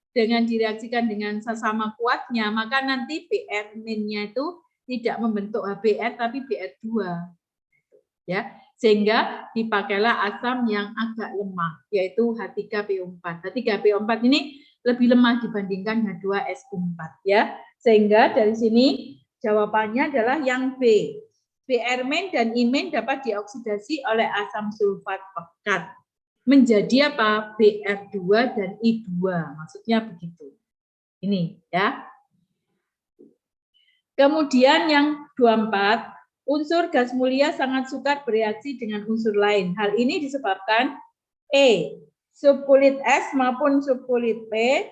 dengan direaksikan dengan sesama kuatnya, maka nanti Br-nya itu tidak membentuk HBr tapi Br2. Ya, sehingga dipakailah asam yang agak lemah, yaitu H3PO4. H3PO4 ini lebih lemah dibandingkan H2SO4 ya. Sehingga dari sini jawabannya adalah yang B. Br- dan I- dapat dioksidasi oleh asam sulfat pekat menjadi apa? Br2 dan I2. Maksudnya begitu. Ini ya. Kemudian yang 24, unsur gas mulia sangat sukar bereaksi dengan unsur lain. Hal ini disebabkan subkulit S maupun subkulit P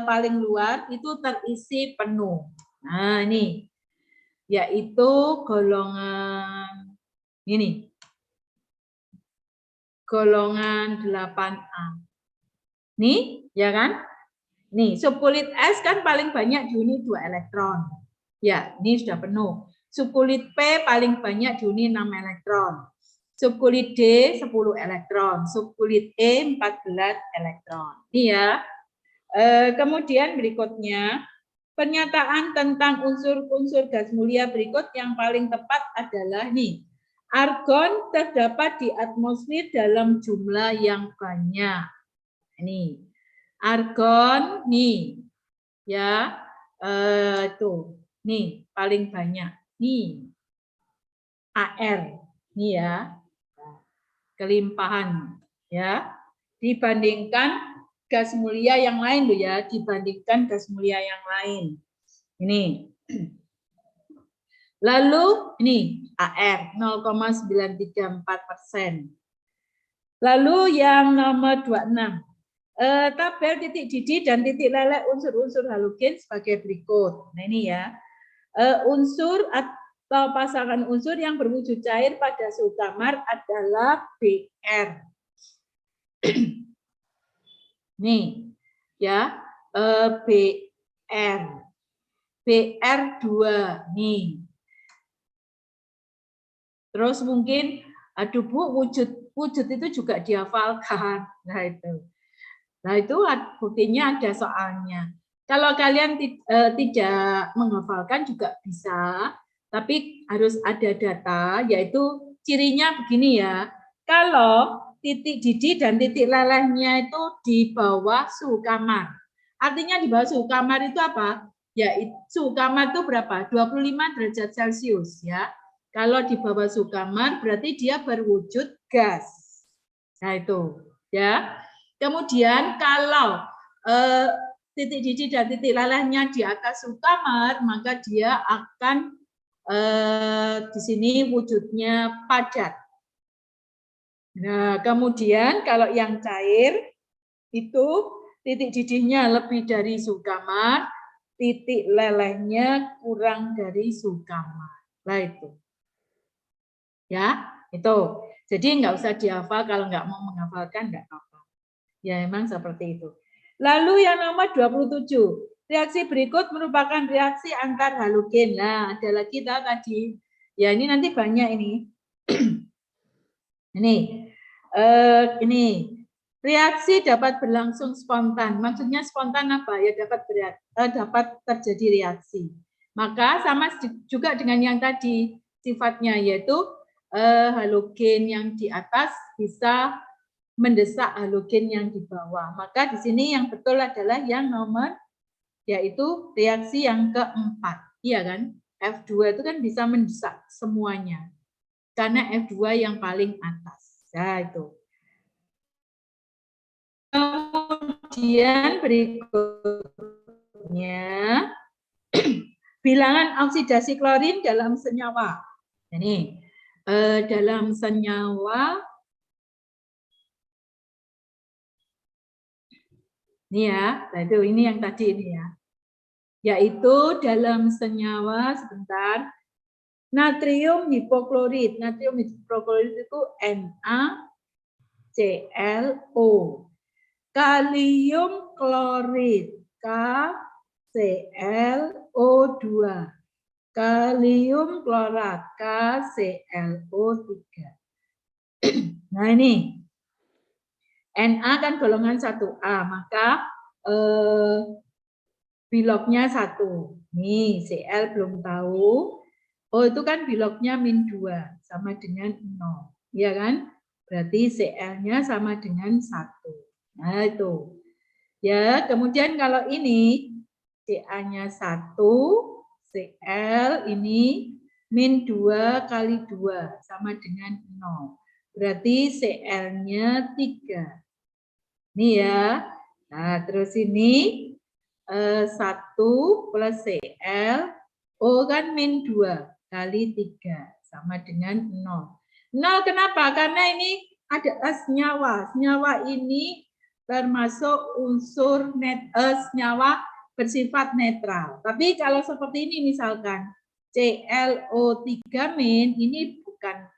paling luar itu terisi penuh. Nah, ini yaitu golongan ini. Golongan 8A. Nih, ya kan? Nih, subkulit S kan paling banyak dihuni 2 elektron. Ya, ini sudah penuh. Subkulit P paling banyak dihuni 6 elektron. Subkulit D 10 elektron. Subkulit E 14 elektron. Ini ya. Kemudian berikutnya, pernyataan tentang unsur-unsur gas mulia berikut yang paling tepat adalah nih. Argon terdapat di atmosfer dalam jumlah yang banyak. Ini argon nih, ya, tuh, nih paling banyak, nih, AR, nih ya, kelimpahan, ya, dibandingkan gas mulia yang lain loh ya, dibandingkan gas mulia yang lain, ini. Lalu ini AR 0,934%. Lalu yang nomor 26. Tabel titik didih dan titik leleh unsur-unsur halogen sebagai berikut. Nah ini ya. Unsur atau pasangan unsur yang berwujud cair pada suhu kamar adalah Br. Nih ya. Br. Br2 nih. Terus mungkin, aduh Bu, wujud itu juga dihafalkan. Nah itu buktinya ada soalnya. Kalau kalian tidak menghafalkan juga bisa, tapi harus ada data, yaitu cirinya begini ya. Kalau titik didih dan titik lelehnya itu di bawah suhu kamar. Artinya di bawah suhu kamar itu apa? Ya, suhu kamar itu berapa? 25 derajat Celcius ya. Kalau di bawah suhu kamar berarti dia berwujud gas. Nah itu ya. Kemudian kalau titik didih dan titik lelehnya di atas suhu kamar, maka dia akan di sini wujudnya padat. Nah kemudian kalau yang cair itu titik didihnya lebih dari suhu kamar, titik lelehnya kurang dari suhu kamar. Nah itu. Ya, itu. Jadi nggak usah dihafal, kalau nggak mau menghafalkan nggak apa-apa. Ya, memang seperti itu. Lalu yang nomor 27. Reaksi berikut merupakan reaksi antar halogen. Nah, ada lagi tadi. Ya, ini nanti banyak ini. Ini. Reaksi dapat berlangsung spontan. Maksudnya spontan apa? Ya dapat terjadi reaksi. Maka sama juga dengan yang tadi sifatnya, yaitu halogen yang di atas bisa mendesak halogen yang di bawah. Maka di sini yang betul adalah yang nomor, yaitu reaksi yang keempat. Iya kan? F2 itu kan bisa mendesak semuanya. Karena F2 yang paling atas. Nah, itu. Kemudian berikutnya, bilangan oksidasi klorin dalam senyawa. Ini dalam senyawa, ini ya, itu ini yang tadi ini ya, yaitu dalam senyawa, sebentar, natrium hipoklorit. Natrium hipoklorit itu NaClO. Kalium klorid, KClO2. Kalium klorat, KClO3. Nah ini, Na kan golongan 1A, maka biloknya 1. Nih, Cl belum tahu. O itu kan biloknya -2, sama dengan 0. Iya kan? Berarti Cl-nya sama dengan 1. Nah itu. Ya, kemudian kalau ini Ca-nya 1, Cl ini -2 kali 2 sama dengan 0. Berarti Cl-nya 3. Ini ya. Nah, terus ini 1 plus Cl, O kan -2 kali 3 sama dengan 0. 0 kenapa? Karena ini adalah senyawa. Senyawa ini termasuk unsur senyawa bersifat netral. Tapi kalau seperti ini misalkan ClO3- ini bukan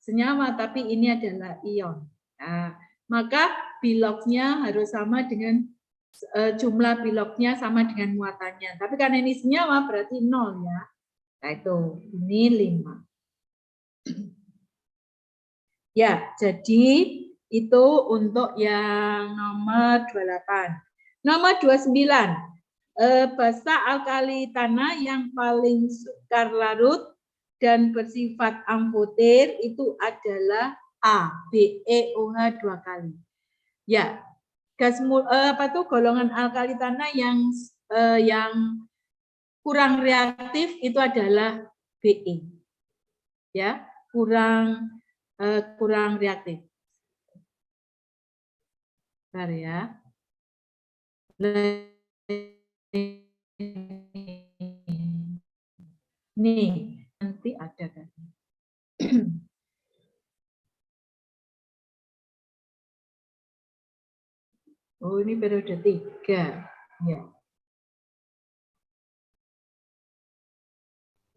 senyawa, tapi ini adalah ion. Nah, maka biloknya harus sama dengan jumlah biloknya sama dengan muatannya. Tapi karena ini senyawa berarti 0 ya. Nah itu, ini 5. Ya, jadi itu untuk yang nomor 28. Nomor 29. Basa alkali tanah yang paling sukar larut dan bersifat amfoter itu adalah A, BeOH 2 kali. Ya, gas golongan alkali tanah yang kurang reaktif itu adalah Be. Ya, kurang reaktif. Bentar ya. Nih, nanti ada kan. Oh, ini periode 3. Ya.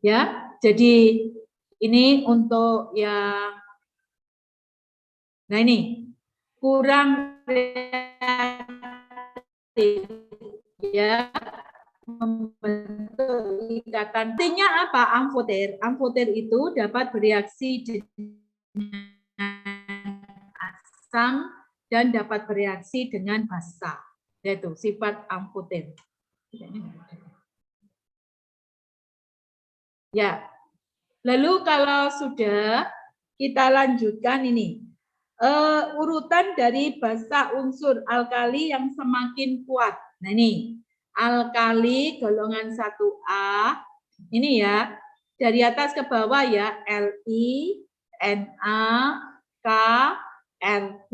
Ya, jadi ini untuk yang, nah ini kurang reaktif ya, membentuk ikatan. Artinya apa? Amfoter. Amfoter itu dapat bereaksi dengan asam dan dapat bereaksi dengan basa. Yaitu sifat amfoter. Ya. Lalu kalau sudah, kita lanjutkan ini. Urutan dari basa unsur alkali yang semakin kuat. Nah ini, alkali golongan 1A, ini ya, dari atas ke bawah ya, Li, Na, K, Rb,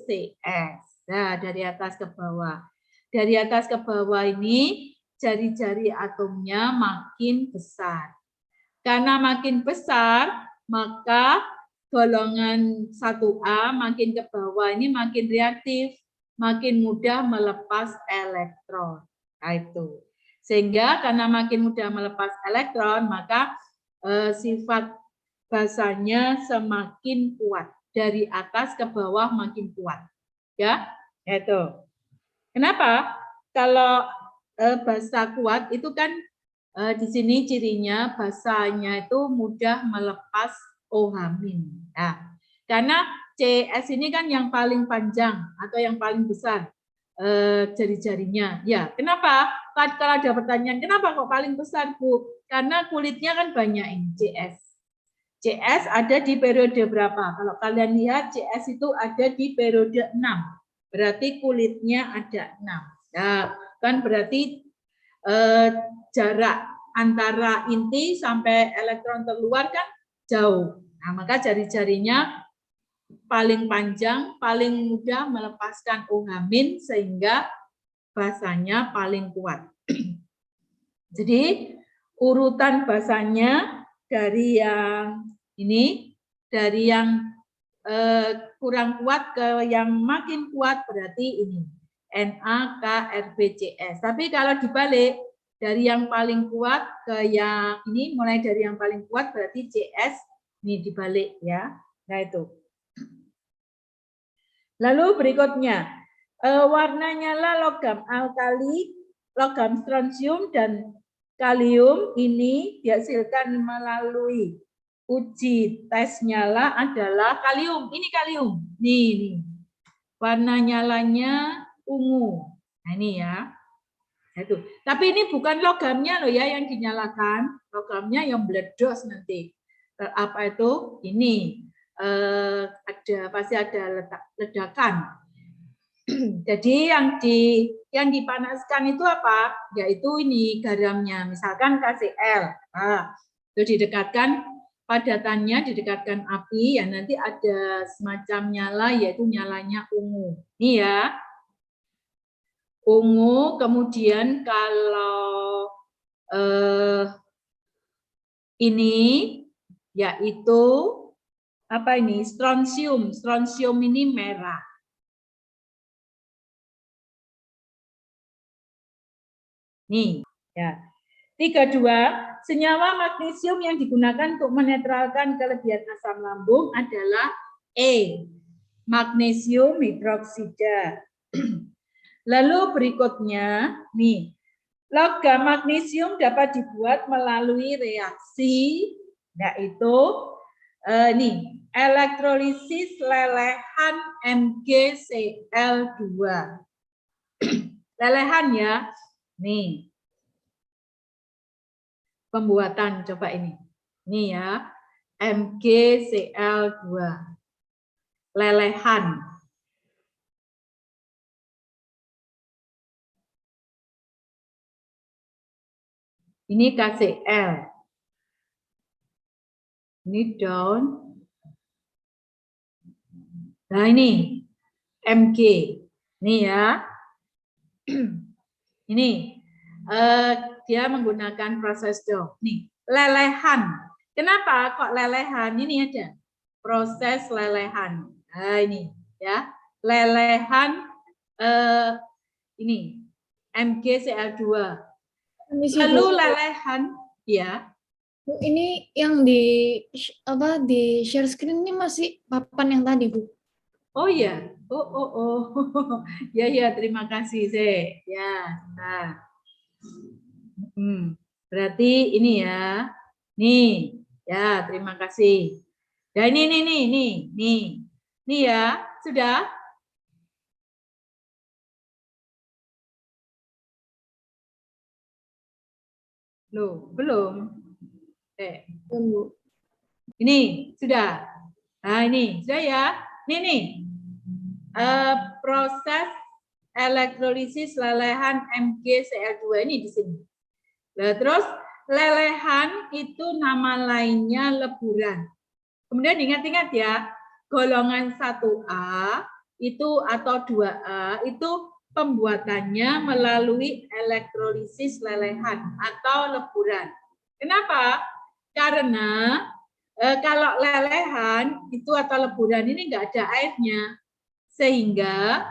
Cs. Nah, dari atas ke bawah. Dari atas ke bawah ini, jari-jari atomnya makin besar. Karena makin besar, maka golongan 1A makin ke bawah ini makin reaktif, makin mudah melepas elektron. Nah, itu. Sehingga karena makin mudah melepas elektron, maka sifat basanya semakin kuat. Dari atas ke bawah makin kuat. Ya, itu. Kenapa? Kalau basa kuat itu kan di sini cirinya basanya itu mudah melepas OH-. Nah, karena CS ini kan yang paling panjang atau yang paling besar jari-jarinya. Ya, kenapa? Kalau ada pertanyaan, kenapa kok paling besar, Bu? Karena kulitnya kan banyak ini, CS. CS ada di periode berapa? Kalau kalian lihat CS itu ada di periode 6. Berarti kulitnya ada 6. Nah, kan berarti jarak antara inti sampai elektron terluar kan jauh. Nah, maka jari-jarinya paling panjang, paling mudah melepaskan OH- sehingga basanya paling kuat. Jadi urutan basanya dari yang ini, dari yang kurang kuat ke yang makin kuat berarti ini NaKRBCS. Tapi kalau dibalik dari yang paling kuat ke yang ini, mulai dari yang paling kuat berarti CS ini dibalik ya. Nah itu. Lalu berikutnya warna nyala logam alkali, logam strontium dan kalium ini dihasilkan melalui uji tes nyala adalah kalium. Ini kalium. Nih. Warna nyalanya ungu. Nah, ini ya. Itu. Tapi ini bukan logamnya loh ya yang dinyalakan. Logamnya yang meledos nanti. Apa itu? Ini pasti ada ledakan. Jadi yang dipanaskan itu apa? Yaitu ini garamnya, misalkan KCl. Nah, itu didekatkan padatannya, didekatkan api, ya nanti ada semacam nyala, yaitu nyalanya ungu. Ini ya, ungu. Kemudian kalau ini yaitu apa ini? Strontium. Strontium ini merah. Nih, ya. 32, senyawa magnesium yang digunakan untuk menetralkan kelebihan asam lambung adalah E, magnesium hidroksida. Lalu berikutnya, nih, logam magnesium dapat dibuat melalui reaksi, yaitu nih, elektrolisis lelehan MgCl2. Lelehan ya, nih. Pembuatan coba ini. Ini ya, MgCl2. Lelehan. Ini KCl. Ini down. Nah ini Mg. Ini ya. Ini dia menggunakan proses down. Nih, lelehan. Kenapa kok lelehan? Ini ada proses lelehan. Nah, ini ya. Lelehan ini MgCl2. Lalu lelehan ya. Ini yang di share screen ini masih papan yang tadi, Bu. Oh ya. Oh. Ya, terima kasih, Se. Ya. Nah. Berarti ini ya. Nih. Ya, terima kasih. Ya, ini. Nih ya, sudah? Loh, belum. Ini sudah. Nah, ini sudah ya. Nih. Proses elektrolisis lelehan MgCl2 ini di sini. Nah, terus lelehan itu nama lainnya leburan. Kemudian ingat-ingat ya, golongan 1A itu atau 2A itu pembuatannya melalui elektrolisis lelehan atau leburan. Kenapa? Karena kalau lelehan itu atau leburan ini enggak ada airnya, sehingga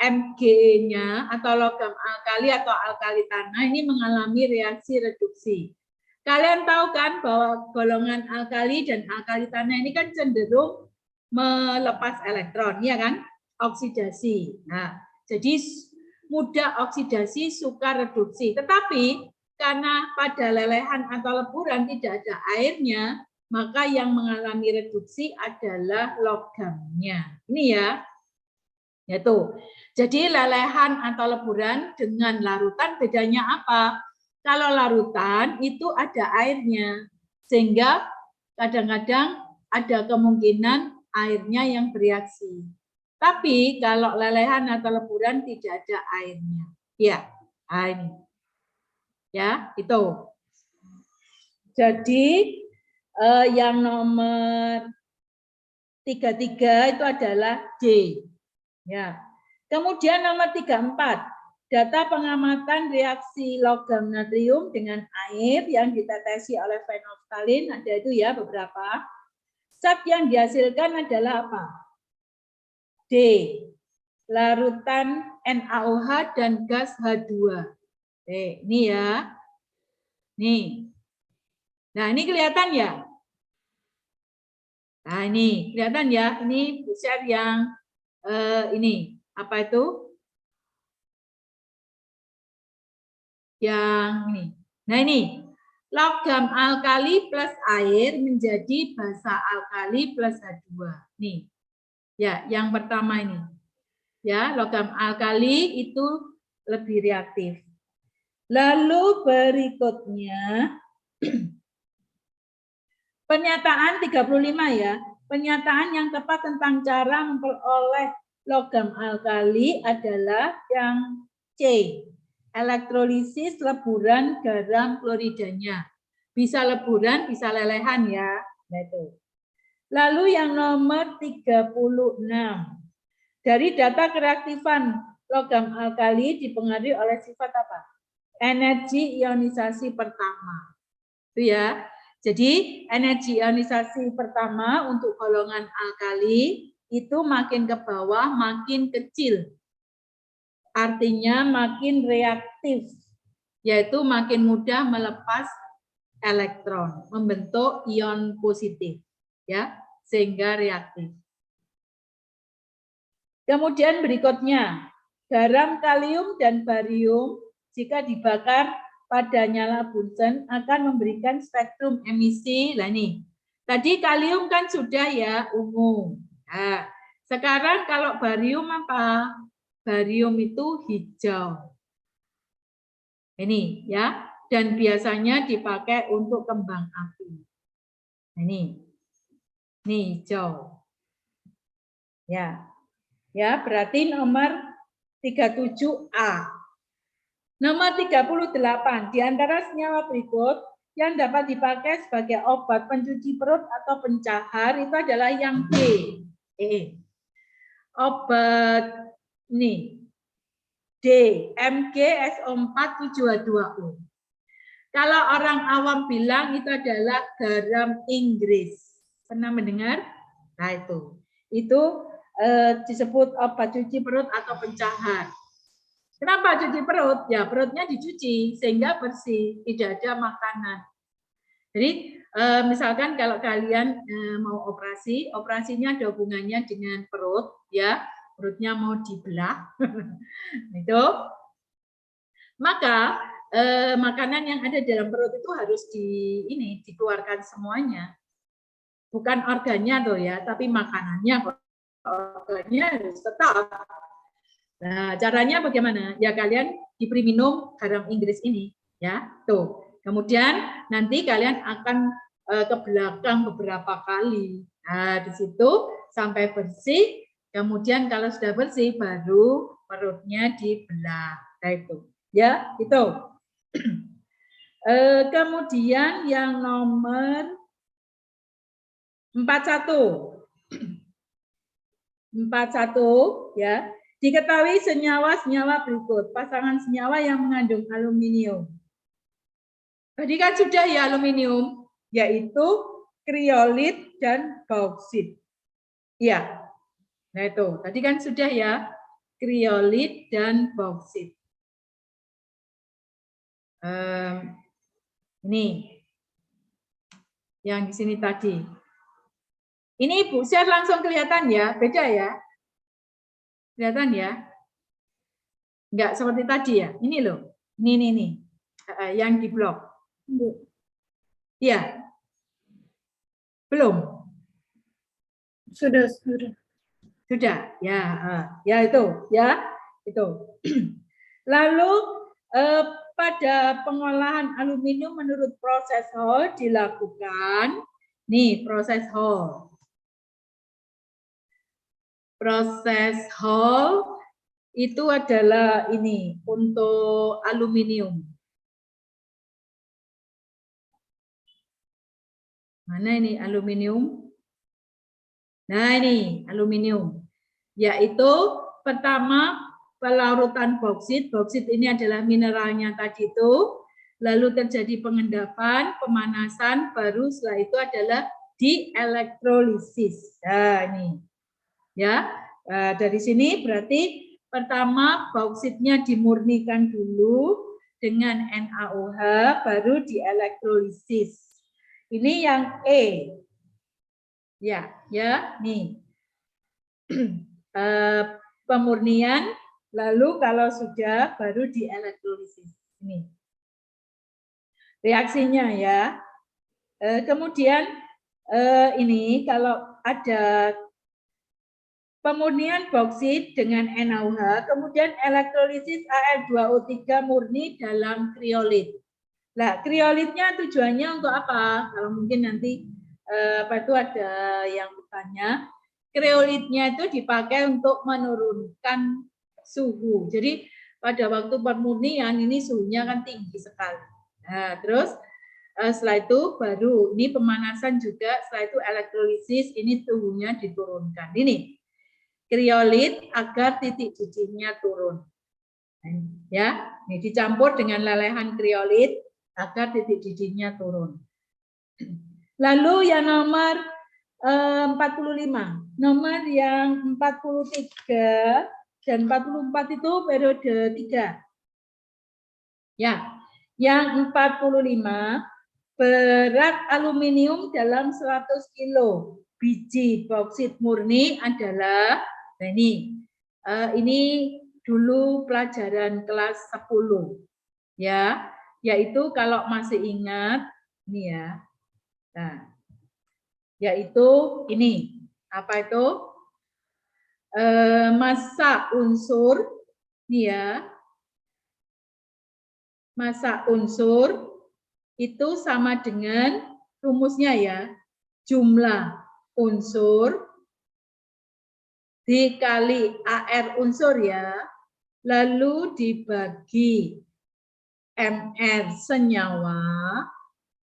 Mg-nya atau logam alkali atau alkali tanah ini mengalami reaksi reduksi. Kalian tahu kan bahwa golongan alkali dan alkali tanah ini kan cenderung melepas elektron, ya kan? Oksidasi. Nah, jadi mudah oksidasi, suka reduksi. Tetapi karena pada lelehan atau leburan tidak ada airnya, maka yang mengalami reduksi adalah logamnya. Ini ya. Yaitu. Jadi lelehan atau leburan dengan larutan bedanya apa? Kalau larutan itu ada airnya, sehingga kadang-kadang ada kemungkinan airnya yang bereaksi. Tapi kalau lelehan atau leburan tidak ada airnya. Ya, ini. Ya, itu. Jadi yang nomor 33 itu adalah D. Ya. Kemudian nomor 34, data pengamatan reaksi logam natrium dengan air yang ditetesi oleh fenolftalin, ada itu ya beberapa. Zat yang dihasilkan adalah apa? D. Larutan NaOH dan gas H2. Ini ya. Nih. Nah, ini kelihatan ya? Nah, ini kelihatan ya? Ini share yang ini. Apa itu? Yang ini. Nah, ini. Logam alkali plus air menjadi basa alkali plus H2. Nih. Ya, yang pertama ini. Ya, logam alkali itu lebih reaktif. Lalu berikutnya pernyataan 35 ya. Pernyataan yang tepat tentang cara memperoleh logam alkali adalah yang C. Elektrolisis leburan garam kloridanya. Bisa leburan, bisa lelehan ya. Nah, itu. Lalu yang nomor 36. Dari data kereaktifan logam alkali dipengaruhi oleh sifat apa? Energi ionisasi pertama. Itu ya. Jadi energi ionisasi pertama untuk golongan alkali itu makin ke bawah makin kecil. Artinya makin reaktif, yaitu makin mudah melepas elektron, membentuk ion positif, ya, sehingga reaktif. Kemudian berikutnya, garam kalium dan barium jika dibakar pada nyala Bunsen akan memberikan spektrum emisi. Nah nih, tadi kalium kan sudah ya ungu. Nah, sekarang kalau barium apa? Barium itu hijau. Ini ya, dan biasanya dipakai untuk kembang api. Ini hijau. Ya. Ya, berarti nomor 37A. Nomor 38, di antara senyawa berikut yang dapat dipakai sebagai obat pencuci perut atau pencahar itu adalah yang D. Obat ini D, MgSO4 7H2O. Kalau orang awam bilang itu adalah garam Inggris. Pernah mendengar? Nah itu. Itu disebut obat cuci perut atau pencahar. Kenapa cuci perut? Ya perutnya dicuci sehingga bersih, tidak ada makanan. Jadi misalkan kalau kalian mau operasi, operasinya ada hubungannya dengan perut, ya perutnya mau dibelah, itu, maka makanan yang ada dalam perut itu harus dikeluarkan semuanya, bukan organnya tuh ya, tapi makanannya. Organnya harus tetap. Nah, caranya bagaimana? Ya kalian diberi minum garam Inggris ini, ya. Tuh. Kemudian nanti kalian akan ke belakang beberapa kali. Nah, di situ sampai bersih. Kemudian kalau sudah bersih baru perutnya dibelah. Nah, itu. Ya, itu. Kemudian yang nomor 41. 41 ya. Diketahui senyawa-senyawa berikut. Pasangan senyawa yang mengandung aluminium. Tadi kan sudah ya aluminium, yaitu kriolit dan bauksit. Iya. Nah itu, tadi kan sudah ya kriolit dan bauksit. Ini yang di sini tadi. Ini Ibu share langsung kelihatan ya, beda ya. Kelihatan ya? Enggak seperti tadi ya. Ini loh. Ini. Yang di blok. Iya. Belum? Sudah. Sudah. Ya, ya itu, ya. Itu. Lalu pada pengolahan aluminium menurut proses Hall dilakukan Nih, proses Hall. Proses Hall itu adalah ini untuk aluminium. Mana ini aluminium? Nah, ini aluminium. Yaitu pertama pelarutan boksit. Boksit ini adalah mineralnya tadi itu. Lalu terjadi pengendapan, pemanasan, baru setelah itu adalah dielektrolisis. Nah, ini. Ya, dari sini berarti pertama bauksitnya dimurnikan dulu dengan NaOH, baru dielektrolisis. Ini yang E. Ya, nih. Pemurnian, lalu kalau sudah baru dielektrolisis. Ini. Reaksinya ya. Kemudian ini kalau ada pemurnian boksit dengan NaOH, kemudian elektrolisis Al2O3 murni dalam kriolit. Nah, kriolitnya tujuannya untuk apa? Kalau mungkin nanti apa itu ada yang bertanya, kriolitnya itu dipakai untuk menurunkan suhu. Jadi pada waktu pemurnian ini suhunya kan tinggi sekali. Nah, terus setelah itu baru ini pemanasan juga, setelah itu elektrolisis, ini suhunya diturunkan. Ini kriolit agar titik didihnya turun. Ya, ini dicampur dengan lelehan kriolit agar titik didihnya turun. Lalu yang nomor 45, nomor yang 43 dan 44 itu periode 3. Ya, yang 45 berat aluminium dalam 100 kilo biji boksit murni adalah, nah ini dulu pelajaran kelas 10 ya, yaitu kalau masih ingat ini ya. Nah, yaitu ini apa itu? Massa unsur ini ya. Massa unsur itu sama dengan rumusnya ya, jumlah unsur dikali AR unsur ya, lalu dibagi MR senyawa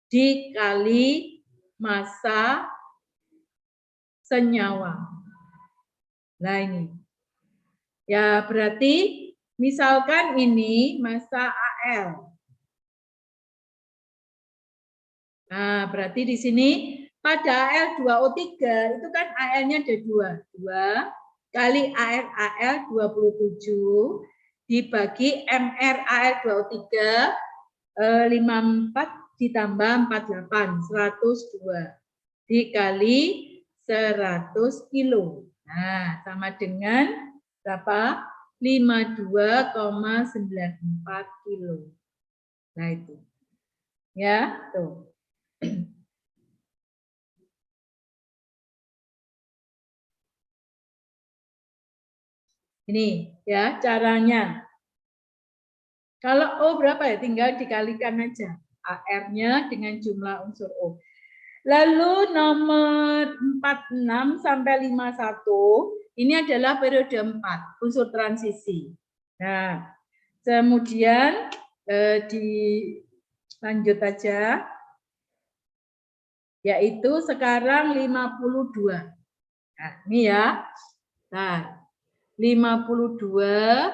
dikali massa senyawa. Nah ini. Ya berarti misalkan ini massa AL. Nah, berarti di sini pada Al2O3 itu kan AL-nya ada 2 kali AL 27 dibagi MR AL2O3 54 ditambah 48 102 dikali 100 kilo. Nah, sama dengan berapa? 52,94 kilo. Nah, itu. Ya, tuh. Ini ya caranya. Kalau O berapa ya? Tinggal dikalikan aja. AR-nya dengan jumlah unsur O. Lalu nomor 46 sampai 51 ini adalah periode 4, unsur transisi. Nah, kemudian dilanjut aja. Yaitu sekarang 52. Nah, ini ya. Nah, 52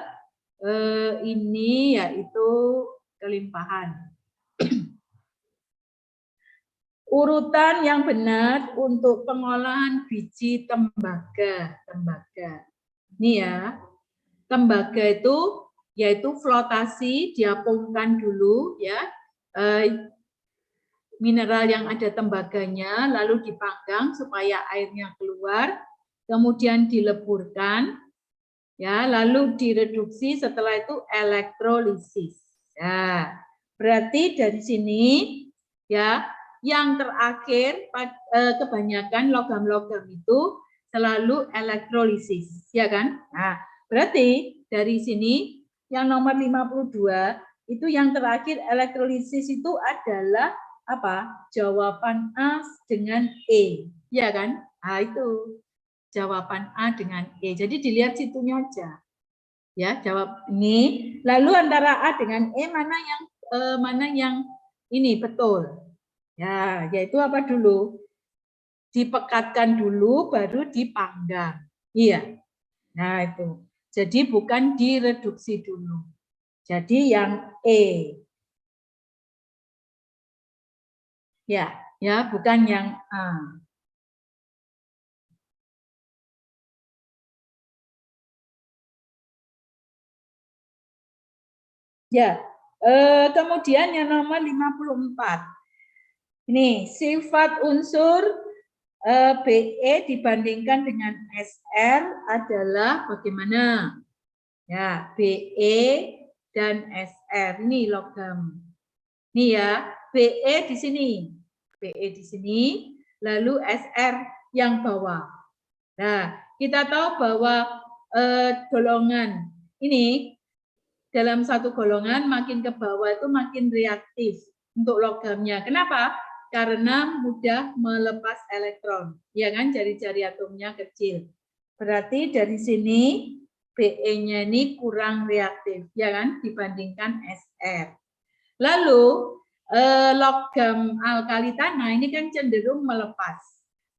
ini yaitu kelimpahan. Urutan yang benar untuk pengolahan biji tembaga. Ini ya. Tembaga itu yaitu flotasi, diapungkan dulu ya. Mineral yang ada tembaganya lalu dipanggang supaya airnya keluar, kemudian dileburkan. Ya, lalu direduksi, setelah itu elektrolisis. Ya, berarti dari sini ya yang terakhir kebanyakan logam-logam itu selalu elektrolisis, ya kan? Nah, berarti dari sini yang nomor 52 itu yang terakhir elektrolisis itu adalah apa? Jawaban A dengan E, ya kan? Nah, itu jawaban A dengan E. Jadi dilihat situnya aja. Ya, jawab ini. Lalu antara A dengan E mana yang ini betul? Ya, yaitu apa dulu? Dipekatkan dulu baru dipanggang. Iya. Nah, itu. Jadi bukan direduksi dulu. Jadi yang E. Ya, bukan yang A. Ya, kemudian yang nomor 54. Ini sifat unsur BE dibandingkan dengan SR adalah bagaimana? Ya, BE dan SR ini logam. Ini ya, BE di sini. BE di sini, lalu SR yang bawah. Nah, kita tahu bahwa golongan ini dalam satu golongan makin ke bawah itu makin reaktif untuk logamnya. Kenapa? Karena mudah melepas elektron, ya kan? Jari-jari atomnya kecil. Berarti dari sini BE-nya ini kurang reaktif, ya kan? Dibandingkan SR. Lalu logam alkali tanah ini kan cenderung melepas.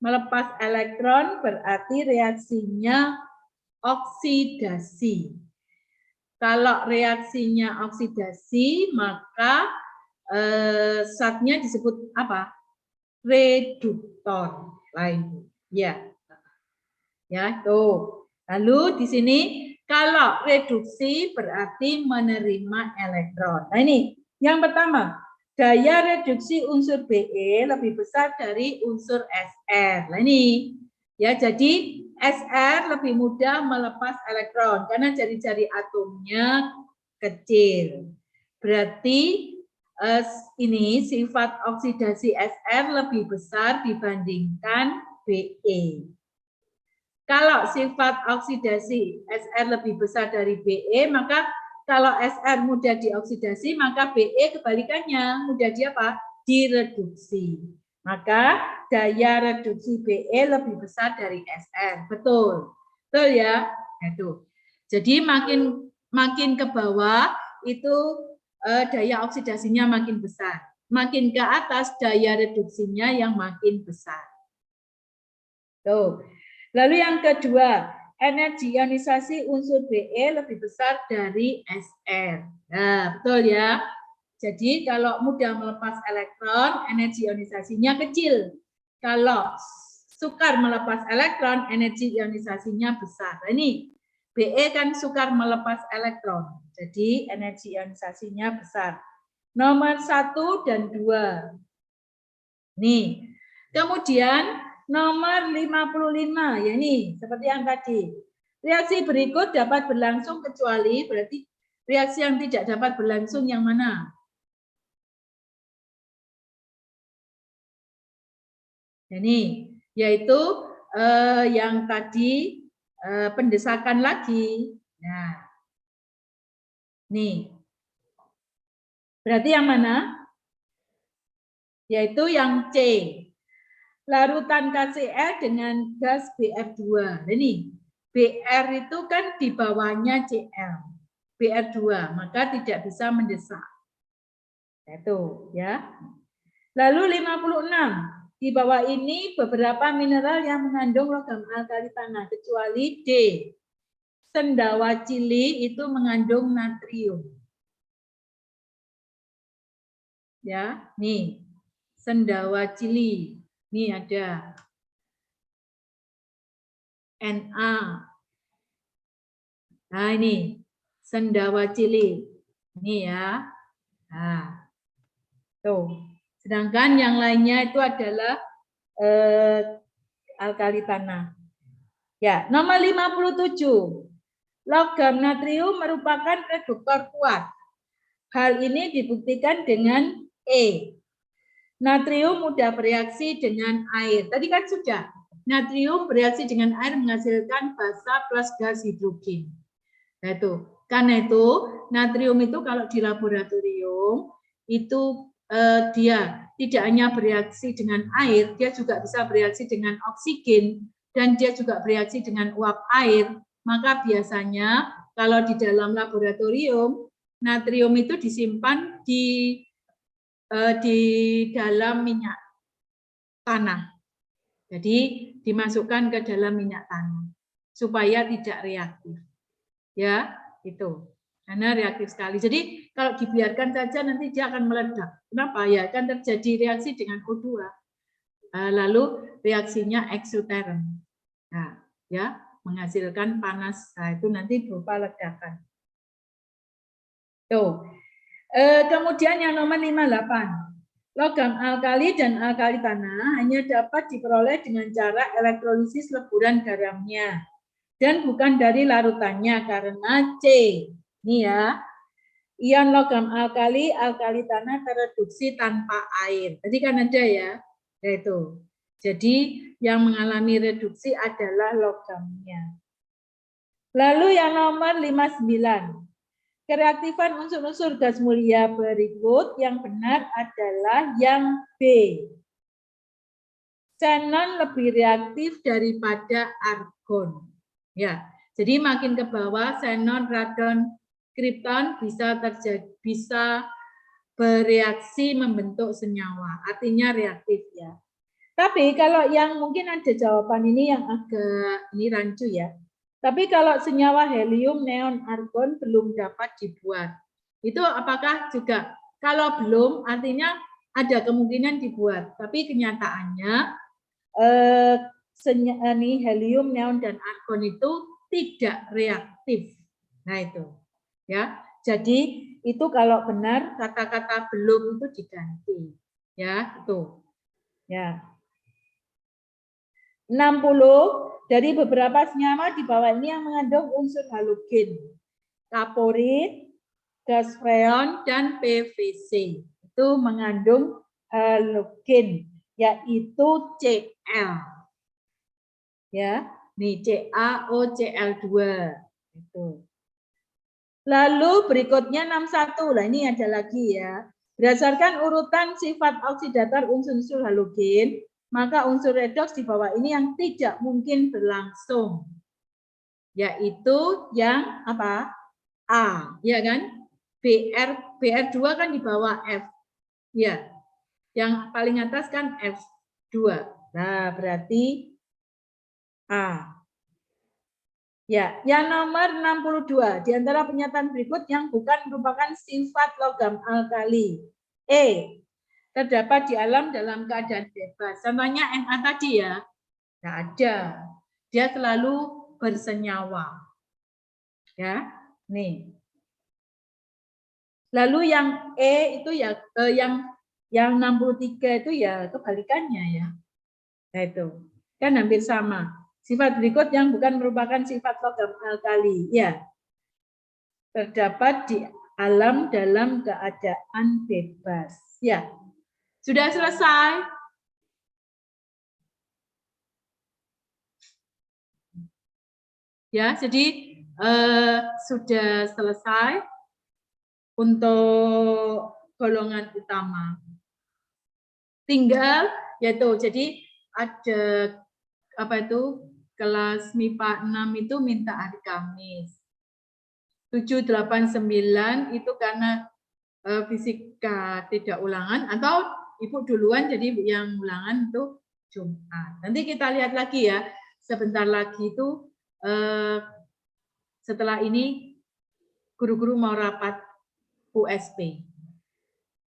Melepas elektron berarti reaksinya oksidasi. Kalau reaksinya oksidasi, maka zatnya disebut apa? Reduktor. Lain. Ya. Ya, tuh. Lalu di sini kalau reduksi berarti menerima elektron. Nah, ini yang pertama, daya reduksi unsur BE lebih besar dari unsur SR. Nah, ini ya, jadi SR lebih mudah melepas elektron karena jari-jari atomnya kecil. Berarti ini sifat oksidasi SR lebih besar dibandingkan BE. Kalau sifat oksidasi SR lebih besar dari BE, maka kalau SR mudah dioksidasi, maka BE kebalikannya mudah direduksi. Maka daya reduksi BE lebih besar dari SR. Betul. Betul ya? Itu. Jadi makin ke bawah itu daya oksidasinya makin besar. Makin ke atas daya reduksinya yang makin besar. Tuh. Lalu yang kedua, energi ionisasi unsur BE lebih besar dari SR. Nah, betul ya. Jadi kalau mudah melepas elektron, energi ionisasinya kecil. Kalau sukar melepas elektron, energi ionisasinya besar. Nah, ini BE kan sukar melepas elektron. Jadi energi ionisasinya besar. Nomor 1 dan 2. Nih. Kemudian nomor 55, ya ini seperti yang tadi. Reaksi berikut dapat berlangsung kecuali, berarti reaksi yang tidak dapat berlangsung yang mana? Ini yaitu yang tadi pendesakan lagi. Nah, nih. Berarti yang mana? Yaitu yang C. Larutan KCl dengan gas BR2. Ini BR itu kan di bawahnya Cl. BR2, maka tidak bisa mendesak. Itu ya. Lalu 56. Di bawah ini beberapa mineral yang mengandung logam alkali tanah kecuali D. Sendawa cili itu mengandung natrium. Ya, nih. Sendawa cili. Ini ada Na. Nah, ini sendawa cili. Ini ya. Nah. Tuh. Sedangkan yang lainnya itu adalah alkali tanah. Ya, nomor 57. Logam natrium merupakan reduktor kuat. Hal ini dibuktikan dengan E. Natrium mudah bereaksi dengan air. Tadi kan sudah. Natrium bereaksi dengan air menghasilkan basa plus gas hidrogen. Nah, itu. Karena itu, natrium itu kalau di laboratorium itu dia tidak hanya bereaksi dengan air, dia juga bisa bereaksi dengan oksigen, dan dia juga bereaksi dengan uap air. Maka biasanya kalau di dalam laboratorium, natrium itu disimpan di dalam minyak tanah. Jadi dimasukkan ke dalam minyak tanah supaya tidak reaktif. Ya, itu. Karena reaktif sekali. Jadi kalau dibiarkan saja nanti dia akan meledak. Kenapa? Ya kan terjadi reaksi dengan O2. Lalu reaksinya eksoterm. Nah, ya, menghasilkan panas. Nah, itu nanti berupa ledakan. Tuh. Kemudian yang nomor 58. Logam alkali dan alkali tanah hanya dapat diperoleh dengan cara elektrolisis leburan garamnya dan bukan dari larutannya karena C. Ini ya. Ion logam alkali, alkali tanah tereduksi tanpa air. Tadi kan ada ya. Yaitu. Jadi yang mengalami reduksi adalah logamnya. Lalu yang nomor 59. Kereaktifan unsur-unsur gas mulia berikut yang benar adalah yang B. Xenon lebih reaktif daripada argon. Ya, jadi makin ke bawah xenon, radon, kripton bisa bereaksi membentuk senyawa. Artinya reaktif ya. Tapi kalau yang mungkin ada jawaban ini yang agak ini rancu ya. Tapi kalau senyawa helium, neon, argon belum dapat dibuat, itu apakah juga kalau belum artinya ada kemungkinan dibuat, tapi kenyataannya helium, neon, dan argon itu tidak reaktif. Nah itu, ya. Jadi itu kalau benar kata-kata belum itu diganti, ya itu, ya. 60. Dari beberapa senyawa di bawah ini yang mengandung unsur halogen, kaporit, gas freon, dan PVC. Itu mengandung halogen, yaitu Cl. Ya, nih CaOCl2. Itu. Lalu berikutnya 61. Lah ini ada lagi ya. Berdasarkan urutan sifat oksidator unsur-unsur halogen, maka unsur redoks di bawah ini yang tidak mungkin berlangsung, yaitu yang apa? A, ya kan? BR2 kan di bawah F, ya. Yang paling atas kan F2. Nah, berarti A. Ya, yang nomor 62 di antara pernyataan berikut yang bukan merupakan sifat logam alkali. E. Terdapat di alam dalam keadaan bebas. Contohnya Na tadi ya, tidak ada. Dia selalu bersenyawa. Ya, nih. Lalu yang E itu ya, yang 63 itu ya kebalikannya ya. Nah itu, kan hampir sama. Sifat berikut yang bukan merupakan sifat logam alkali. Ya, terdapat di alam dalam keadaan bebas. Ya. Sudah selesai? Ya, jadi sudah selesai untuk golongan utama. Tinggal yaitu jadi ada apa itu kelas MIPA 6 itu minta hari Kamis. 7, 8, 9 itu karena fisika tidak ulangan atau Ibu duluan jadi yang ulangan itu Jumat. Nanti kita lihat lagi ya, sebentar lagi itu setelah ini guru-guru mau rapat USP.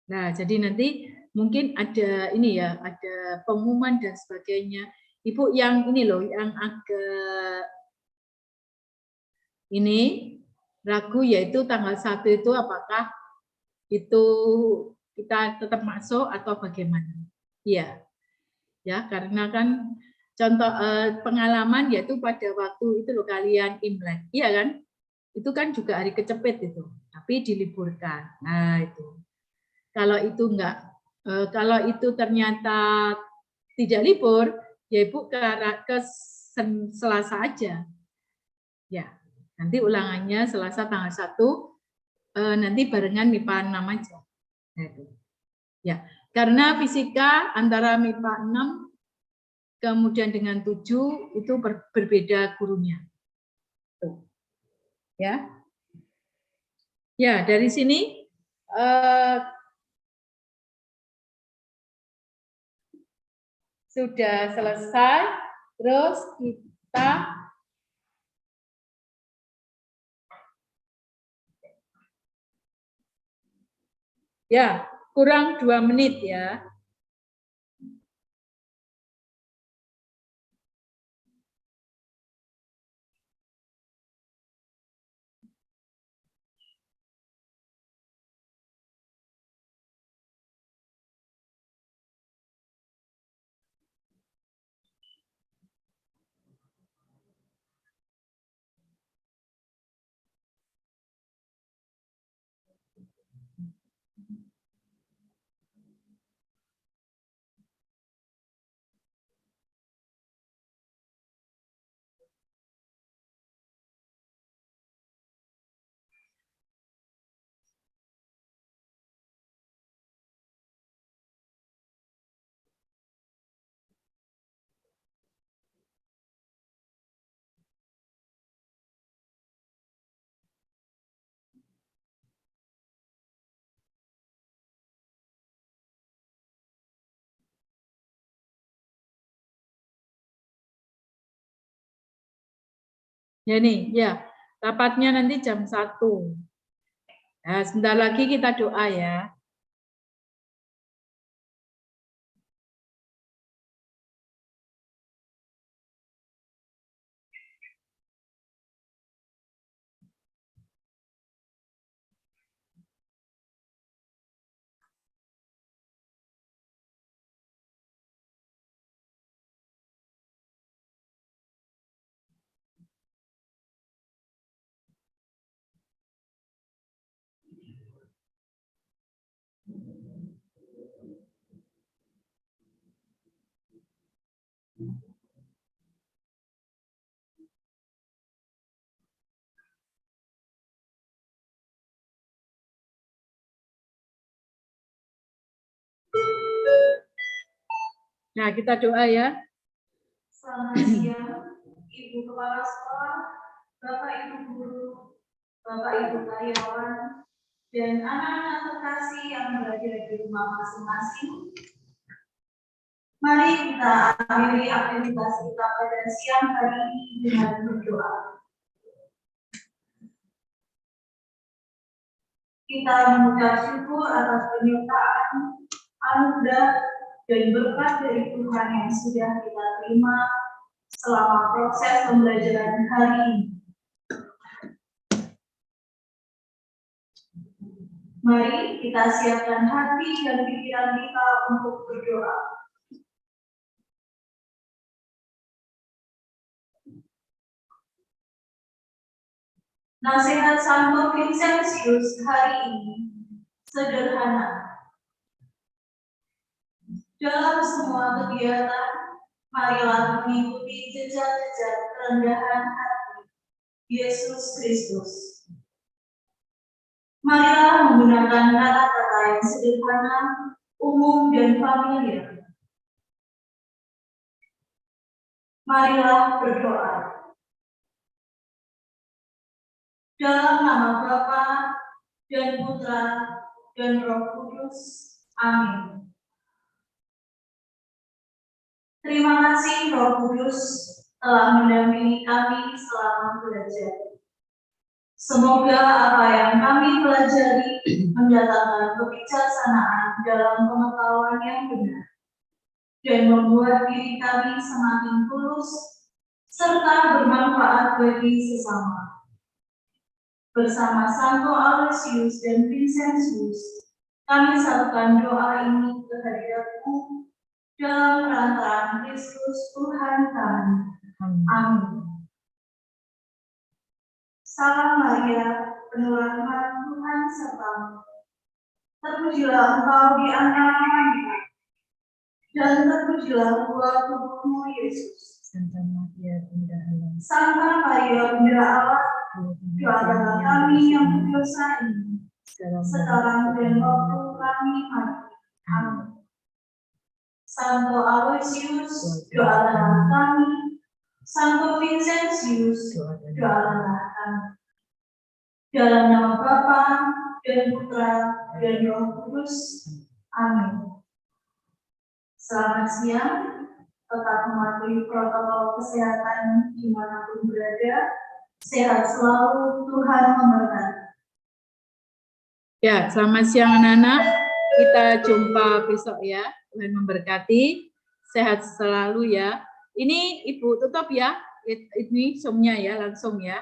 Nah, jadi nanti mungkin ada ini ya, ada pengumuman dan sebagainya. Ibu yang ini loh, yang agak ini ragu yaitu tanggal 1 itu apakah itu kita tetap masuk atau bagaimana? Iya, ya karena kan contoh pengalaman yaitu pada waktu itu loh kalian Imlek, iya kan? Itu kan juga hari kecepet itu, tapi diliburkan. Nah itu, kalau itu enggak, kalau itu ternyata tidak libur, ya Ibu ke Selasa aja, ya. Nanti ulangannya Selasa tanggal 1, nanti barengan MIPA 6 aja. Nah, itu. Ya, karena fisika antara MIPA 6 kemudian dengan 7 itu berbeda gurunya. Tuh. Ya. Ya, dari sini sudah selesai. Terus kita ya, kurang 2 menit ya. Ya nih, ya. Rapatnya nanti jam 1. Nah, sebentar lagi kita doa ya. Nah, kita doa ya. Selamat siang, Ibu Kepala Sekolah, Bapak Ibu Guru, Bapak Ibu karyawan, dan anak-anak terkasih yang berada di rumah masing-masing. Mari kita akhiri aktivitas kita pada siang hari ini dengan berdoa. Kita mengucap syukur atas penyertaan, anugerah, dan berkat dari Tuhan yang sudah kita terima selama proses pembelajaran hari ini. Mari kita siapkan hati dan pikiran kita untuk berdoa. Nasihat Santo Vincentius hari ini sederhana. Dalam semua kegiatan, marilah mengikuti jejak-jejak kerendahan hati Yesus Kristus. Marilah menggunakan kata-kata yang sederhana, umum, dan familiar. Marilah berdoa. Dalam nama Bapa dan Putra dan Roh Kudus. Amin. Terima kasih Roh Kudus telah mendampingi kami selama belajar. Semoga apa yang kami pelajari mendatangkan kebijaksanaan dalam pengetahuan yang benar dan membuat diri kami semakin tulus serta bermanfaat bagi sesama. Bersama Santo Aloysius dan Vincentius, kami satukan doa ini ke hadirat-Mu dalam perantaraan Kristus Tuhan kami. Amin. Salam Maria, penuh rahmat Tuhan sertamu. Terpujilah Engkau di antara wanita, dan terpujilah buah tubuhmu Yesus. Santa Maria Bunda Allah. Santa Maria Bunda Allah, doakanlah kami yang berdosa ini, sekarang dan waktu kami mati. Amin. Santo Aloysius, doakanlah kami. Santo Vincentius, doakanlah kami. Dalam nama Bapa dan Putra dan Roh Kudus. Amin. Selamat siang. Tetap mematuhi protokol kesehatan dimanapun berada. Sehat selalu, Tuhan memberkati. Ya, selamat siang anak-anak. Kita jumpa besok ya. Tuhan memberkati. Sehat selalu ya. Ini Ibu tutup ya. Ini Zoom-nya ya, langsung ya.